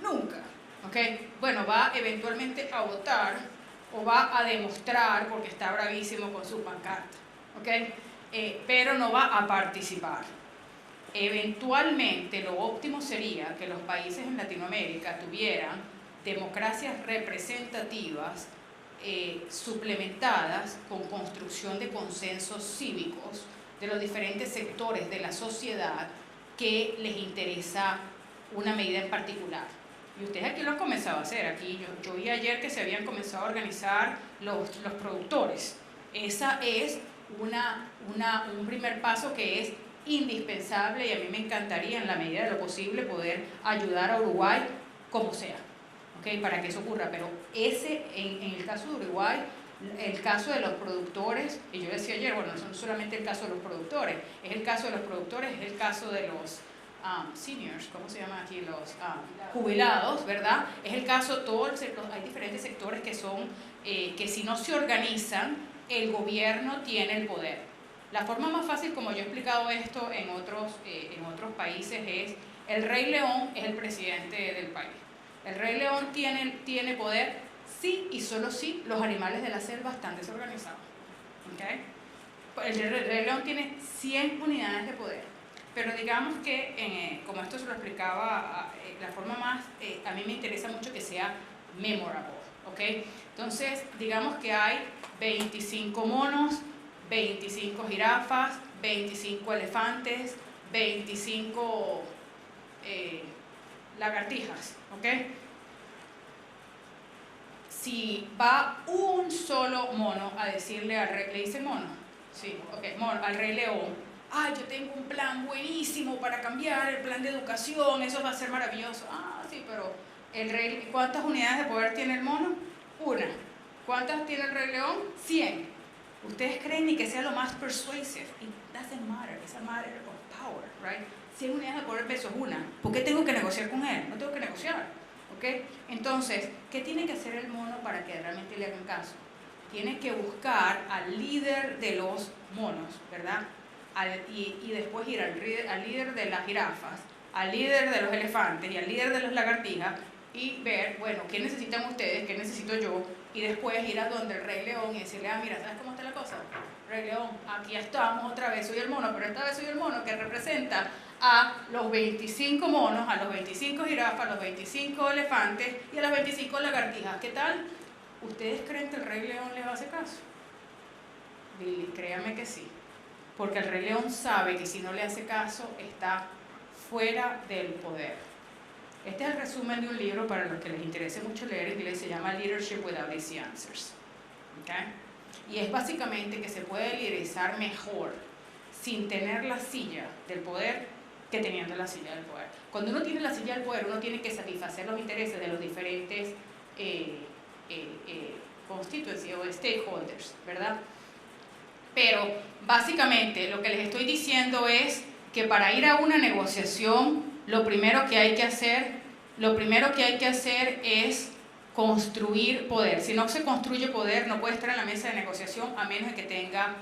nunca, ¿okay? Bueno, va eventualmente a votar o va a demostrar porque está bravísimo con su pancarta, ¿okay? Pero no va a participar. Eventualmente lo óptimo sería que los países en Latinoamérica tuvieran democracias representativas suplementadas con construcción de consensos cívicos de los diferentes sectores de la sociedad que les interesa una medida en particular. Y ustedes aquí lo han comenzado a hacer. Aquí yo vi ayer que se habían comenzado a organizar los productores. Esa es un primer paso que es indispensable y a mí me encantaría en la medida de lo posible poder ayudar a Uruguay como sea, ¿okay? Para que eso ocurra. Pero en el caso de Uruguay, el caso de los productores, y yo decía ayer, bueno, no solamente el caso de los productores, es el caso de los productores, es el caso de los seniors, ¿cómo se llama aquí? Los jubilados, ¿verdad? Es el caso, hay diferentes sectores que son, que si no se organizan, el gobierno tiene el poder. La forma más fácil, como yo he explicado esto en otros países, es el Rey León es el presidente del país. El Rey León tiene poder sí y solo si los animales de la selva están desorganizados. ¿Okay? El Rey León tiene 100 unidades de poder, pero digamos que, como esto se lo explicaba, la forma más, a mí me interesa mucho que sea memorable. ¿Okay? Entonces, digamos que hay 25 monos, 25 jirafas, 25 elefantes, 25 lagartijas, ¿ok? Si va un solo mono a decirle al rey, ¿le dice mono? Sí, ok, mono, al Rey León, yo tengo un plan buenísimo para cambiar el plan de educación, eso va a ser maravilloso. Sí, pero el rey, ¿cuántas unidades de poder tiene el mono? Una. ¿Cuántas tiene el Rey León? 100. Ustedes creen ni que sea lo más persuasive. It doesn't matter, it's a matter of power, right? 100 unidades de poder versus una. ¿Por qué tengo que negociar con él? No tengo que negociar, ¿ok? Entonces, ¿qué tiene que hacer el mono para que realmente le hagan caso? Tiene que buscar al líder de los monos, ¿verdad? Y después ir al líder de las jirafas, al líder de los elefantes y al líder de las lagartijas y ver, bueno, ¿qué necesitan ustedes? ¿Qué necesito yo? Y después ir a donde el Rey León y decirle, mira, ¿sabes cómo está la cosa? Rey León, aquí estamos otra vez, soy el mono, pero esta vez soy el mono que representa a los 25 monos, a los 25 jirafas, a los 25 elefantes y a las 25 lagartijas. ¿Qué tal? ¿Ustedes creen que el Rey León les hace caso? Lili, créanme que sí, porque el Rey León sabe que si no le hace caso está fuera del poder. Este es el resumen de un libro para los que les interese mucho leer en inglés, se llama Leadership Without Easy Answers. ¿Okay? Y es básicamente que se puede liderizar mejor sin tener la silla del poder que teniendo la silla del poder. Cuando uno tiene la silla del poder, uno tiene que satisfacer los intereses de los diferentes constituency o stakeholders, ¿verdad? Pero básicamente lo que les estoy diciendo es que para ir a una negociación, lo primero que hay que hacer es construir poder. Si no se construye poder, no puede estar en la mesa de negociación a menos de que tenga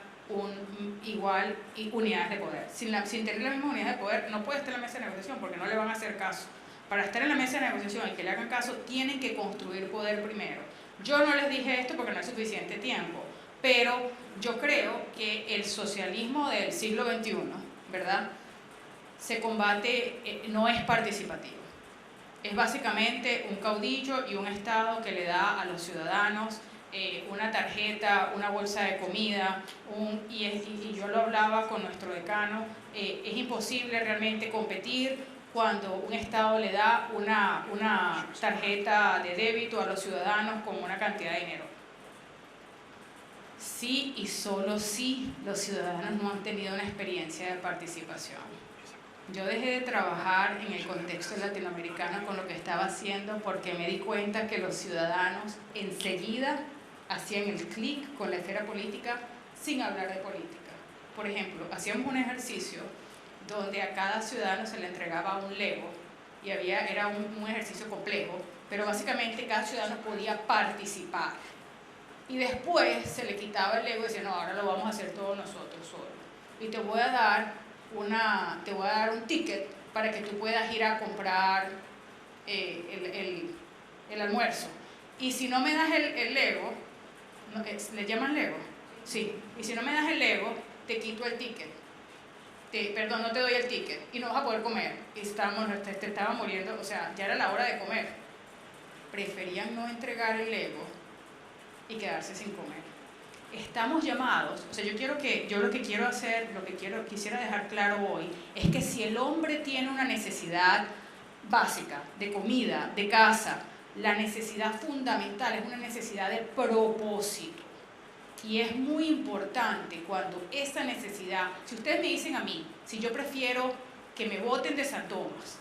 igual unidades de poder. Sin tener la misma unidad de poder, no puede estar en la mesa de negociación porque no le van a hacer caso. Para estar en la mesa de negociación y que le hagan caso, tienen que construir poder primero. Yo no les dije esto porque no hay suficiente tiempo, pero yo creo que el socialismo del siglo XXI, ¿verdad?, se combate, no es participativo. Es básicamente un caudillo y un Estado que le da a los ciudadanos una tarjeta, una bolsa de comida, y yo lo hablaba con nuestro decano, es imposible realmente competir cuando un Estado le da una tarjeta de débito a los ciudadanos con una cantidad de dinero. Sí y solo si los ciudadanos no han tenido una experiencia de participación. Yo dejé de trabajar en el contexto latinoamericano con lo que estaba haciendo porque me di cuenta que los ciudadanos enseguida hacían el clic con la esfera política sin hablar de política. Por ejemplo, hacíamos un ejercicio donde a cada ciudadano se le entregaba un Lego y era un ejercicio complejo, pero básicamente cada ciudadano podía participar. Y después se le quitaba el Lego y decía, no, ahora lo vamos a hacer todos nosotros solos. Y te voy a dar un ticket para que tú puedas ir a comprar el almuerzo. Y si no me das el Lego, ¿le llaman Lego? Sí. Y si no me das el Lego, te quito el ticket. Perdón, no te doy el ticket y no vas a poder comer. Y te estaba muriendo, o sea, ya era la hora de comer. Preferían no entregar el Lego y quedarse sin comer. Estamos llamados, o sea, quisiera dejar claro hoy, es que si el hombre tiene una necesidad básica de comida, de casa, la necesidad fundamental es una necesidad de propósito. Y es muy importante cuando esa necesidad, si ustedes me dicen a mí, si yo prefiero que me boten de San Tomás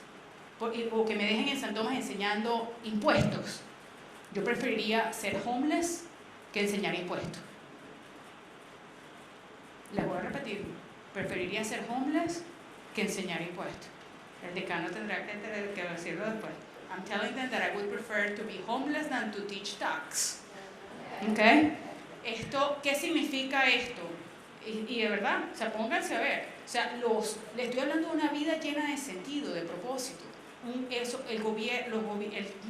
o que me dejen en San Tomás enseñando impuestos, yo preferiría ser homeless que enseñar impuestos. Les voy a repetir, preferiría ser homeless que enseñar impuestos. El decano tendrá que decirlo después. I'm telling them that I would prefer to be homeless than to teach tax. ¿Okay? ¿Qué significa esto? Y de verdad, o sea, pónganse a ver. O sea, les estoy hablando de una vida llena de sentido, de propósito. El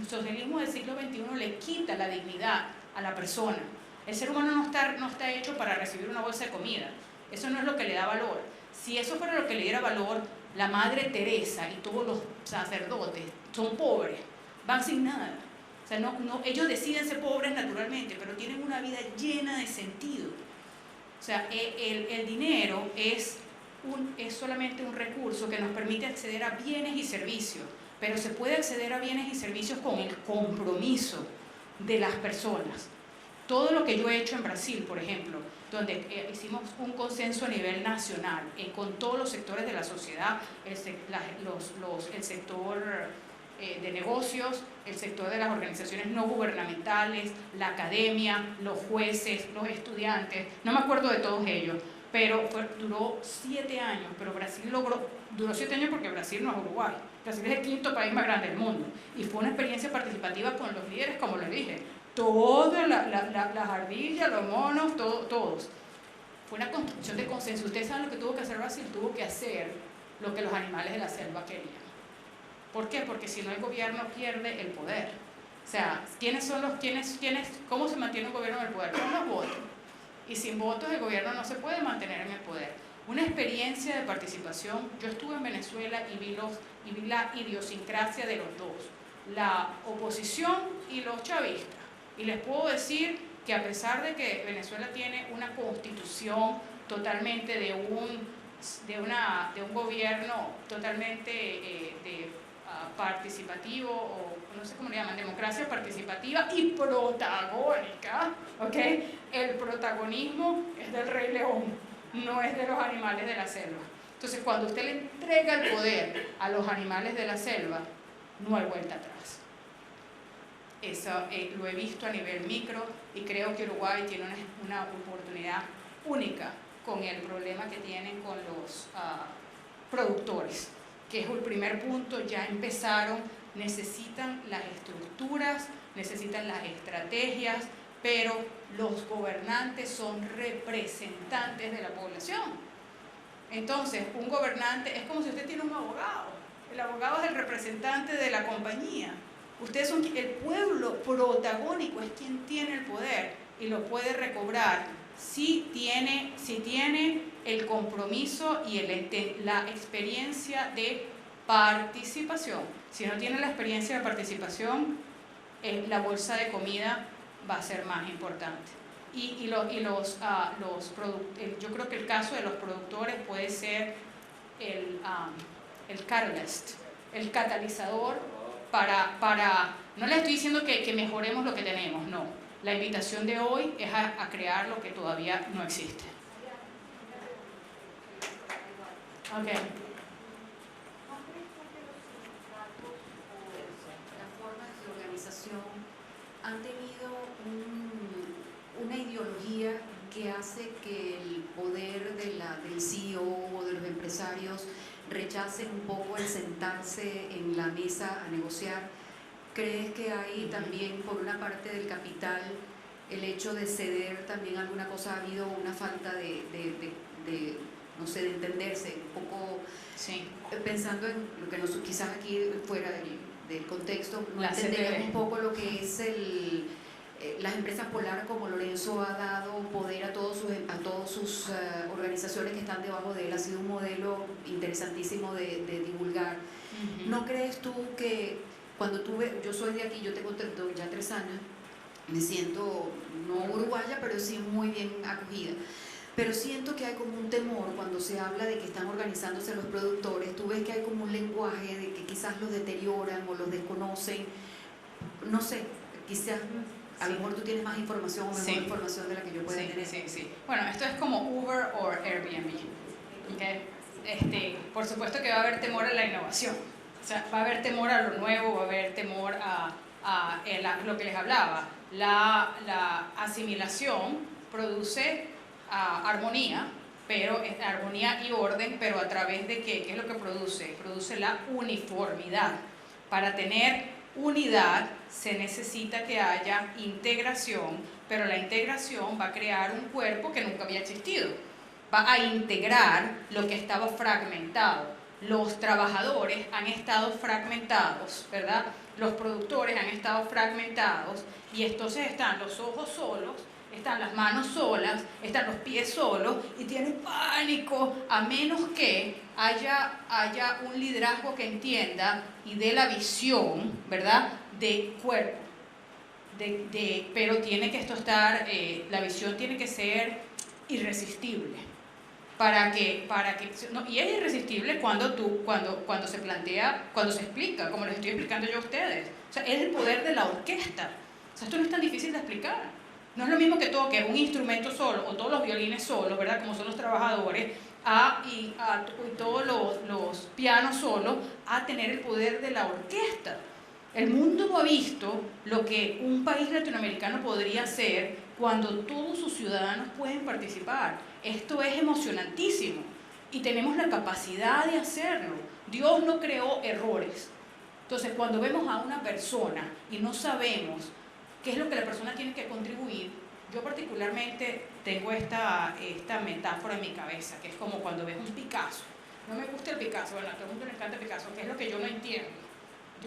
socialismo del siglo XXI le quita la dignidad a la persona. El ser humano no está hecho para recibir una bolsa de comida. Eso no es lo que le da valor. Si eso fuera lo que le diera valor, la Madre Teresa y todos los sacerdotes son pobres, van sin nada. O sea, ellos deciden ser pobres naturalmente, pero tienen una vida llena de sentido. O sea, el dinero es solamente un recurso que nos permite acceder a bienes y servicios, pero se puede acceder a bienes y servicios con el compromiso de las personas. Todo lo que yo he hecho en Brasil, por ejemplo, donde hicimos un consenso a nivel nacional con todos los sectores de la sociedad, el sector de negocios, el sector de las organizaciones no gubernamentales, la academia, los jueces, los estudiantes, no me acuerdo de todos ellos, pero duró 7 años, pero Brasil duró 7 años porque Brasil no es Uruguay, Brasil es el 5º país más grande del mundo, y fue una experiencia participativa con los líderes, como les dije, todas las ardillas, los monos, todos. Fue una construcción de consenso. Ustedes saben lo que tuvo que hacer Brasil, tuvo que hacer lo que los animales de la selva querían. ¿Por qué? Porque si no el gobierno pierde el poder. O sea, ¿cómo se mantiene un gobierno en el poder? Con los votos. Y sin votos el gobierno no se puede mantener en el poder. Una experiencia de participación, yo estuve en Venezuela y vi la idiosincrasia de los dos, la oposición y los chavistas. Y les puedo decir que a pesar de que Venezuela tiene una constitución totalmente de un gobierno totalmente participativo, o no sé cómo le llaman, democracia participativa y protagónica, ¿okay? El protagonismo es del Rey León, no es de los animales de la selva. Entonces, cuando usted le entrega el poder a los animales de la selva, no hay vuelta atrás. Eso lo he visto a nivel micro y creo que Uruguay tiene una oportunidad única con el problema que tienen con los productores, que es el primer punto. Ya empezaron, necesitan las estructuras, necesitan las estrategias, pero los gobernantes son representantes de la población. Entonces, un gobernante es como si usted tiene un abogado. El abogado es el representante de la compañía. Ustedes son el pueblo protagónico, es quien tiene el poder y lo puede recobrar si tiene el compromiso y la experiencia de participación. Si no tiene la experiencia de participación, la bolsa de comida va a ser más importante. Yo creo que el caso de los productores puede ser el catalyst, el catalizador para no le estoy diciendo que mejoremos lo que tenemos, no. La invitación de hoy es a crear lo que todavía no existe. Okay. Las formas de organización han tenido una ideología que hace que el poder del CEO o de los empresarios rechacen un poco el sentarse en la mesa a negociar. ¿Crees que hay también por una parte del capital el hecho de ceder también alguna cosa? ¿Ha habido una falta de no sé, de entenderse un poco? Sí. Pensando en lo que quizás aquí fuera del contexto, no entender un poco lo que es las empresas Polar, como Lorenzo ha dado poder a todas sus organizaciones que están debajo de él. Ha sido un modelo interesantísimo de divulgar. ¿No crees tú que cuando yo soy de aquí, yo tengo ya 3 años, me siento no uruguaya, pero sí muy bien acogida? Pero siento que hay como un temor cuando se habla de que están organizándose los productores. Tú ves que hay como un lenguaje de que quizás los deterioran o los desconocen. No sé, quizás a lo mejor tú tienes más información o mejor información de la que yo pueda tener. Sí. Bueno, esto es como Uber o Airbnb. ¿Okay? Por supuesto que va a haber temor a la innovación. O sea, va a haber temor a lo nuevo, va a haber temor a lo que les hablaba. La asimilación produce armonía, pero armonía y orden, pero a través de ¿qué es lo que produce? Produce la uniformidad. Para tener unidad se necesita que haya integración, pero la integración va a crear un cuerpo que nunca había existido. Va a integrar lo que estaba fragmentado. Los trabajadores han estado fragmentados, ¿verdad? Los productores han estado fragmentados y entonces están los ojos solos, están las manos solas, están los pies solos y tienen pánico a menos que haya un liderazgo que entienda y dé la visión, ¿verdad?, de cuerpo. Pero tiene que la visión tiene que ser irresistible. Y es irresistible cuando se plantea, cuando se explica, como les estoy explicando yo a ustedes. O sea, es el poder de la orquesta. O sea, esto no es tan difícil de explicar. No es lo mismo que toque un instrumento solo o todos los violines solos, ¿verdad?, como son los trabajadores, y todos los pianos solos, a tener el poder de la orquesta. El mundo no ha visto lo que un país latinoamericano podría hacer cuando todos sus ciudadanos pueden participar. Esto es emocionantísimo y tenemos la capacidad de hacerlo. Dios no creó errores. Entonces, cuando vemos a una persona y no sabemos qué es lo que la persona tiene que contribuir, yo particularmente tengo esta metáfora en mi cabeza, que es como cuando ves un Picasso. No me gusta el Picasso, bueno, a todo el mundo le encanta Picasso, que es lo que yo no entiendo.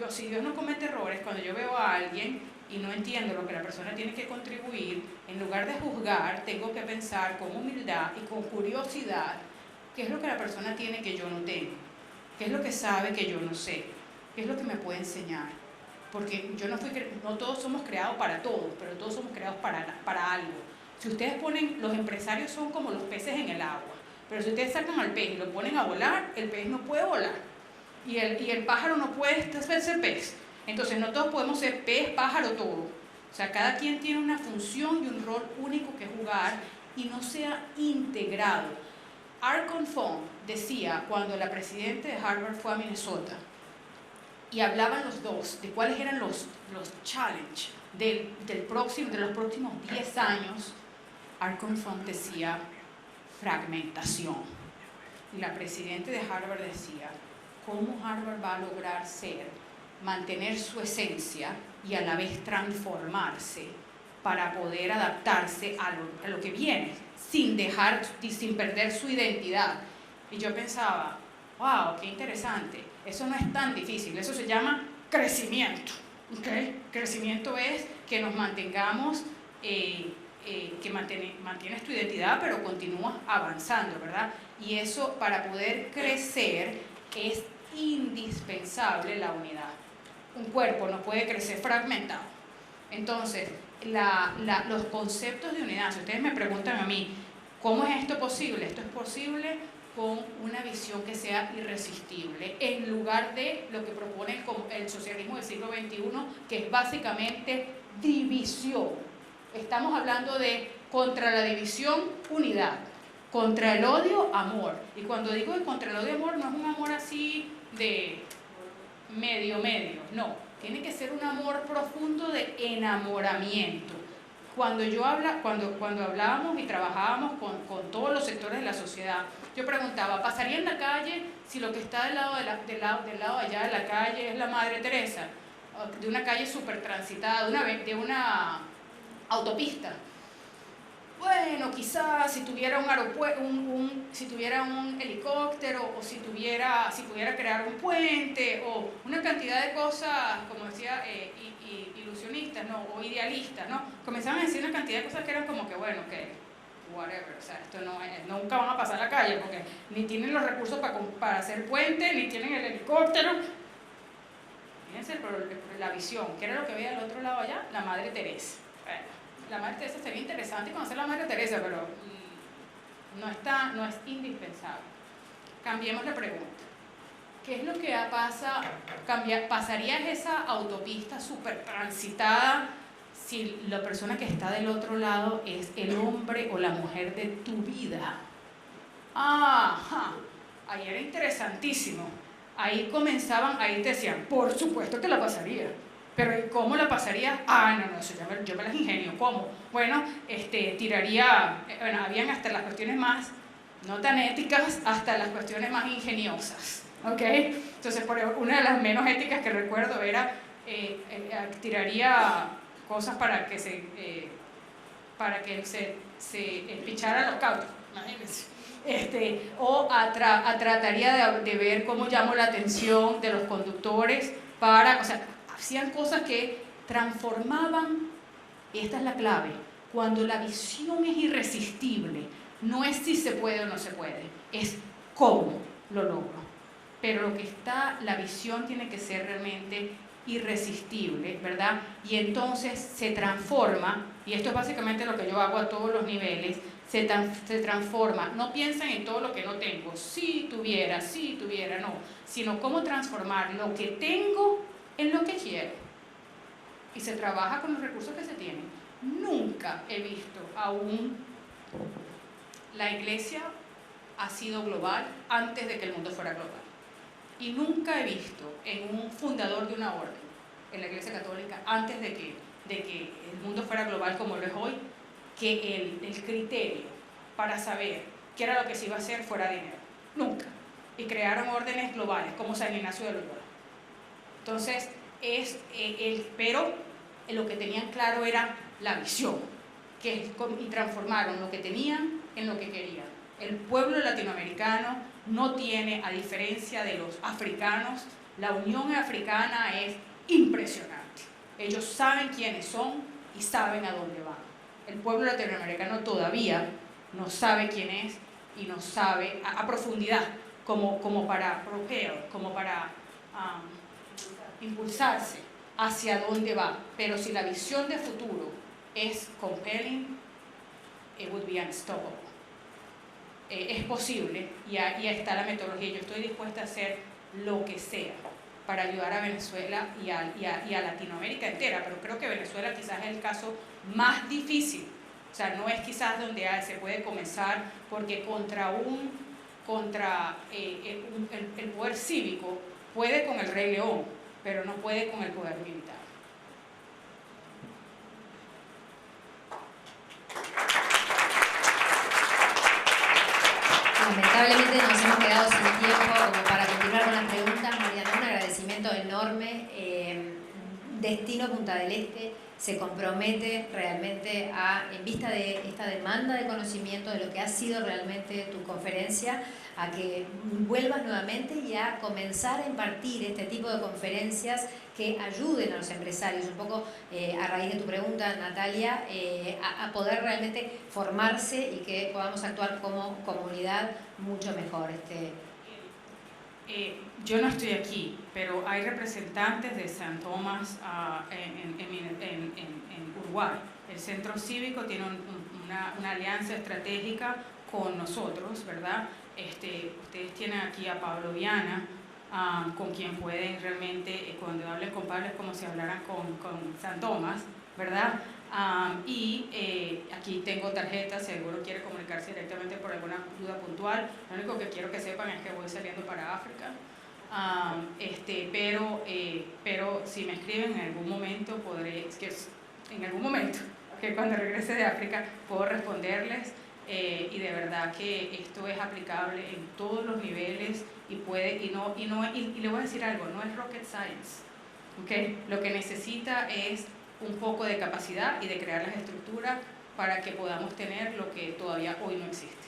Si Dios no comete errores, cuando yo veo a alguien y no entiendo lo que la persona tiene que contribuir, en lugar de juzgar, tengo que pensar con humildad y con curiosidad qué es lo que la persona tiene que yo no tengo, qué es lo que sabe que yo no sé, qué es lo que me puede enseñar. Porque no todos somos creados para todos, pero todos somos creados para algo. Si ustedes los empresarios son como los peces en el agua, pero si ustedes sacan al pez y lo ponen a volar, el pez no puede volar. Y el pájaro no puede ser pez. Entonces no todos podemos ser pez, pájaro, todo. O sea, cada quien tiene una función y un rol único que jugar y no se ha integrado. Arcon Fong decía, cuando la presidenta de Harvard fue a Minnesota, y hablaban los dos de cuáles eran los challenges de los próximos 10 años, Arcon Fong decía fragmentación. Y la presidenta de Harvard decía, ¿cómo Harvard va a lograr mantener su esencia y a la vez transformarse para poder adaptarse a lo que viene, sin perder su identidad? Y yo pensaba, wow, qué interesante, eso no es tan difícil, eso se llama crecimiento, ¿okay? Crecimiento es que nos mantengamos, que mantienes tu identidad, pero continúas avanzando, ¿verdad? Y eso, para poder crecer, es indispensable la unidad. Un cuerpo no puede crecer fragmentado. Entonces, los conceptos de unidad, si ustedes me preguntan a mí, ¿cómo es esto posible? Esto es posible con una visión que sea irresistible, en lugar de lo que propone el socialismo del siglo XXI, que es básicamente división. Estamos hablando de contra la división, unidad, contra el odio, amor. Y cuando digo de contra el odio, amor, no es un amor así de medio, no, tiene que ser un amor profundo de enamoramiento. Cuando hablábamos y trabajábamos con todos los sectores de la sociedad, yo preguntaba, ¿pasaría en la calle si lo que está del lado allá de la calle es la Madre Teresa? De una calle súper transitada, de una autopista. Bueno, quizás si tuviera un aeropuerto, si tuviera un helicóptero, o si pudiera crear un puente, o una cantidad de cosas, como decía, ilusionistas, ¿no? O idealistas, ¿no? Comenzaban a decir una cantidad de cosas que eran como que, bueno, que whatever, o sea, esto nunca van a pasar a la calle, porque ni tienen los recursos para hacer puente, ni tienen el helicóptero. Fíjense la visión, ¿qué era lo que veía al otro lado allá? La Madre Teresa. Bueno, la Madre Teresa sería interesante conocer a la Madre Teresa, pero no es indispensable. Cambiemos la pregunta. ¿Qué es lo que pasa? ¿Pasaría esa autopista súper transitada si la persona que está del otro lado es el hombre o la mujer de tu vida? Ajá, ahí era interesantísimo. Ahí te decían, por supuesto que la pasaría. Pero ¿y cómo la pasaría? No, eso yo me las ingenio. ¿Cómo? Bueno, habían hasta las cuestiones más, no tan éticas, hasta las cuestiones más ingeniosas. ¿Ok? Entonces, una de las menos éticas que recuerdo era, tiraría cosas para que se espicharan los cauchos, imagínense. Trataría de ver cómo llamo la atención de los conductores hacían cosas que transformaban, y esta es la clave, cuando la visión es irresistible, no es si se puede o no se puede, es cómo lo logro. Pero la visión tiene que ser realmente irresistible, ¿verdad? Y entonces se transforma, y esto es básicamente lo que yo hago a todos los niveles, se transforma. No piensan en todo lo que no tengo, si tuviera, no, sino cómo transformar lo que tengo en lo que quiero. Y se trabaja con los recursos que se tienen. Nunca he visto la iglesia ha sido global antes de que el mundo fuera global. Y nunca he visto en un fundador de una orden, en la Iglesia Católica, antes de que el mundo fuera global como lo es hoy, que el criterio para saber qué era lo que se iba a hacer fuera dinero. Nunca. Y crearon órdenes globales, como San Ignacio de Loyola. Entonces, pero lo que tenían claro era la visión, y transformaron lo que tenían en lo que querían. El pueblo latinoamericano no tiene, a diferencia de los africanos, la Unión Africana es impresionante. Ellos saben quiénes son y saben a dónde van. El pueblo latinoamericano todavía no sabe quién es y no sabe a profundidad, como para impulsarse hacia dónde va. Pero si la visión de futuro es compelling, it would be unstoppable. Es posible, y ahí está la metodología. Yo estoy dispuesta a hacer lo que sea para ayudar a Venezuela y a Latinoamérica entera, pero creo que Venezuela quizás es el caso más difícil. O sea, no es quizás donde se puede comenzar, porque contra contra el poder cívico puede con el Rey León, pero no puede con el poder militar. Lamentablemente nos hemos quedado sin tiempo como para continuar con las preguntas. Mariana, un agradecimiento enorme. Destino Punta del Este se compromete realmente en vista de esta demanda de conocimiento de lo que ha sido realmente tu conferencia, a que vuelvas nuevamente y a comenzar a impartir este tipo de conferencias que ayuden a los empresarios, un poco a raíz de tu pregunta, Natalia, a poder realmente formarse y que podamos actuar como comunidad mucho mejor. Yo no estoy aquí, pero hay representantes de San Tomás en Uruguay. El Centro Cívico tiene una alianza estratégica con nosotros, ¿verdad? Ustedes tienen aquí a Pablo Viana, con quien pueden realmente, cuando hablen con Pablo es como si hablaran con San Tomás, ¿verdad? Aquí tengo tarjetas, si alguno quiere comunicarse directamente por alguna duda puntual. Lo único que quiero que sepan es que voy saliendo para África, pero si me escriben en algún momento que cuando regrese de África puedo responderles, y de verdad que esto es aplicable en todos los niveles y le voy a decir algo, no es rocket science, ¿okay? Lo que necesita es un poco de capacidad y de crear las estructuras para que podamos tener lo que todavía hoy no existe.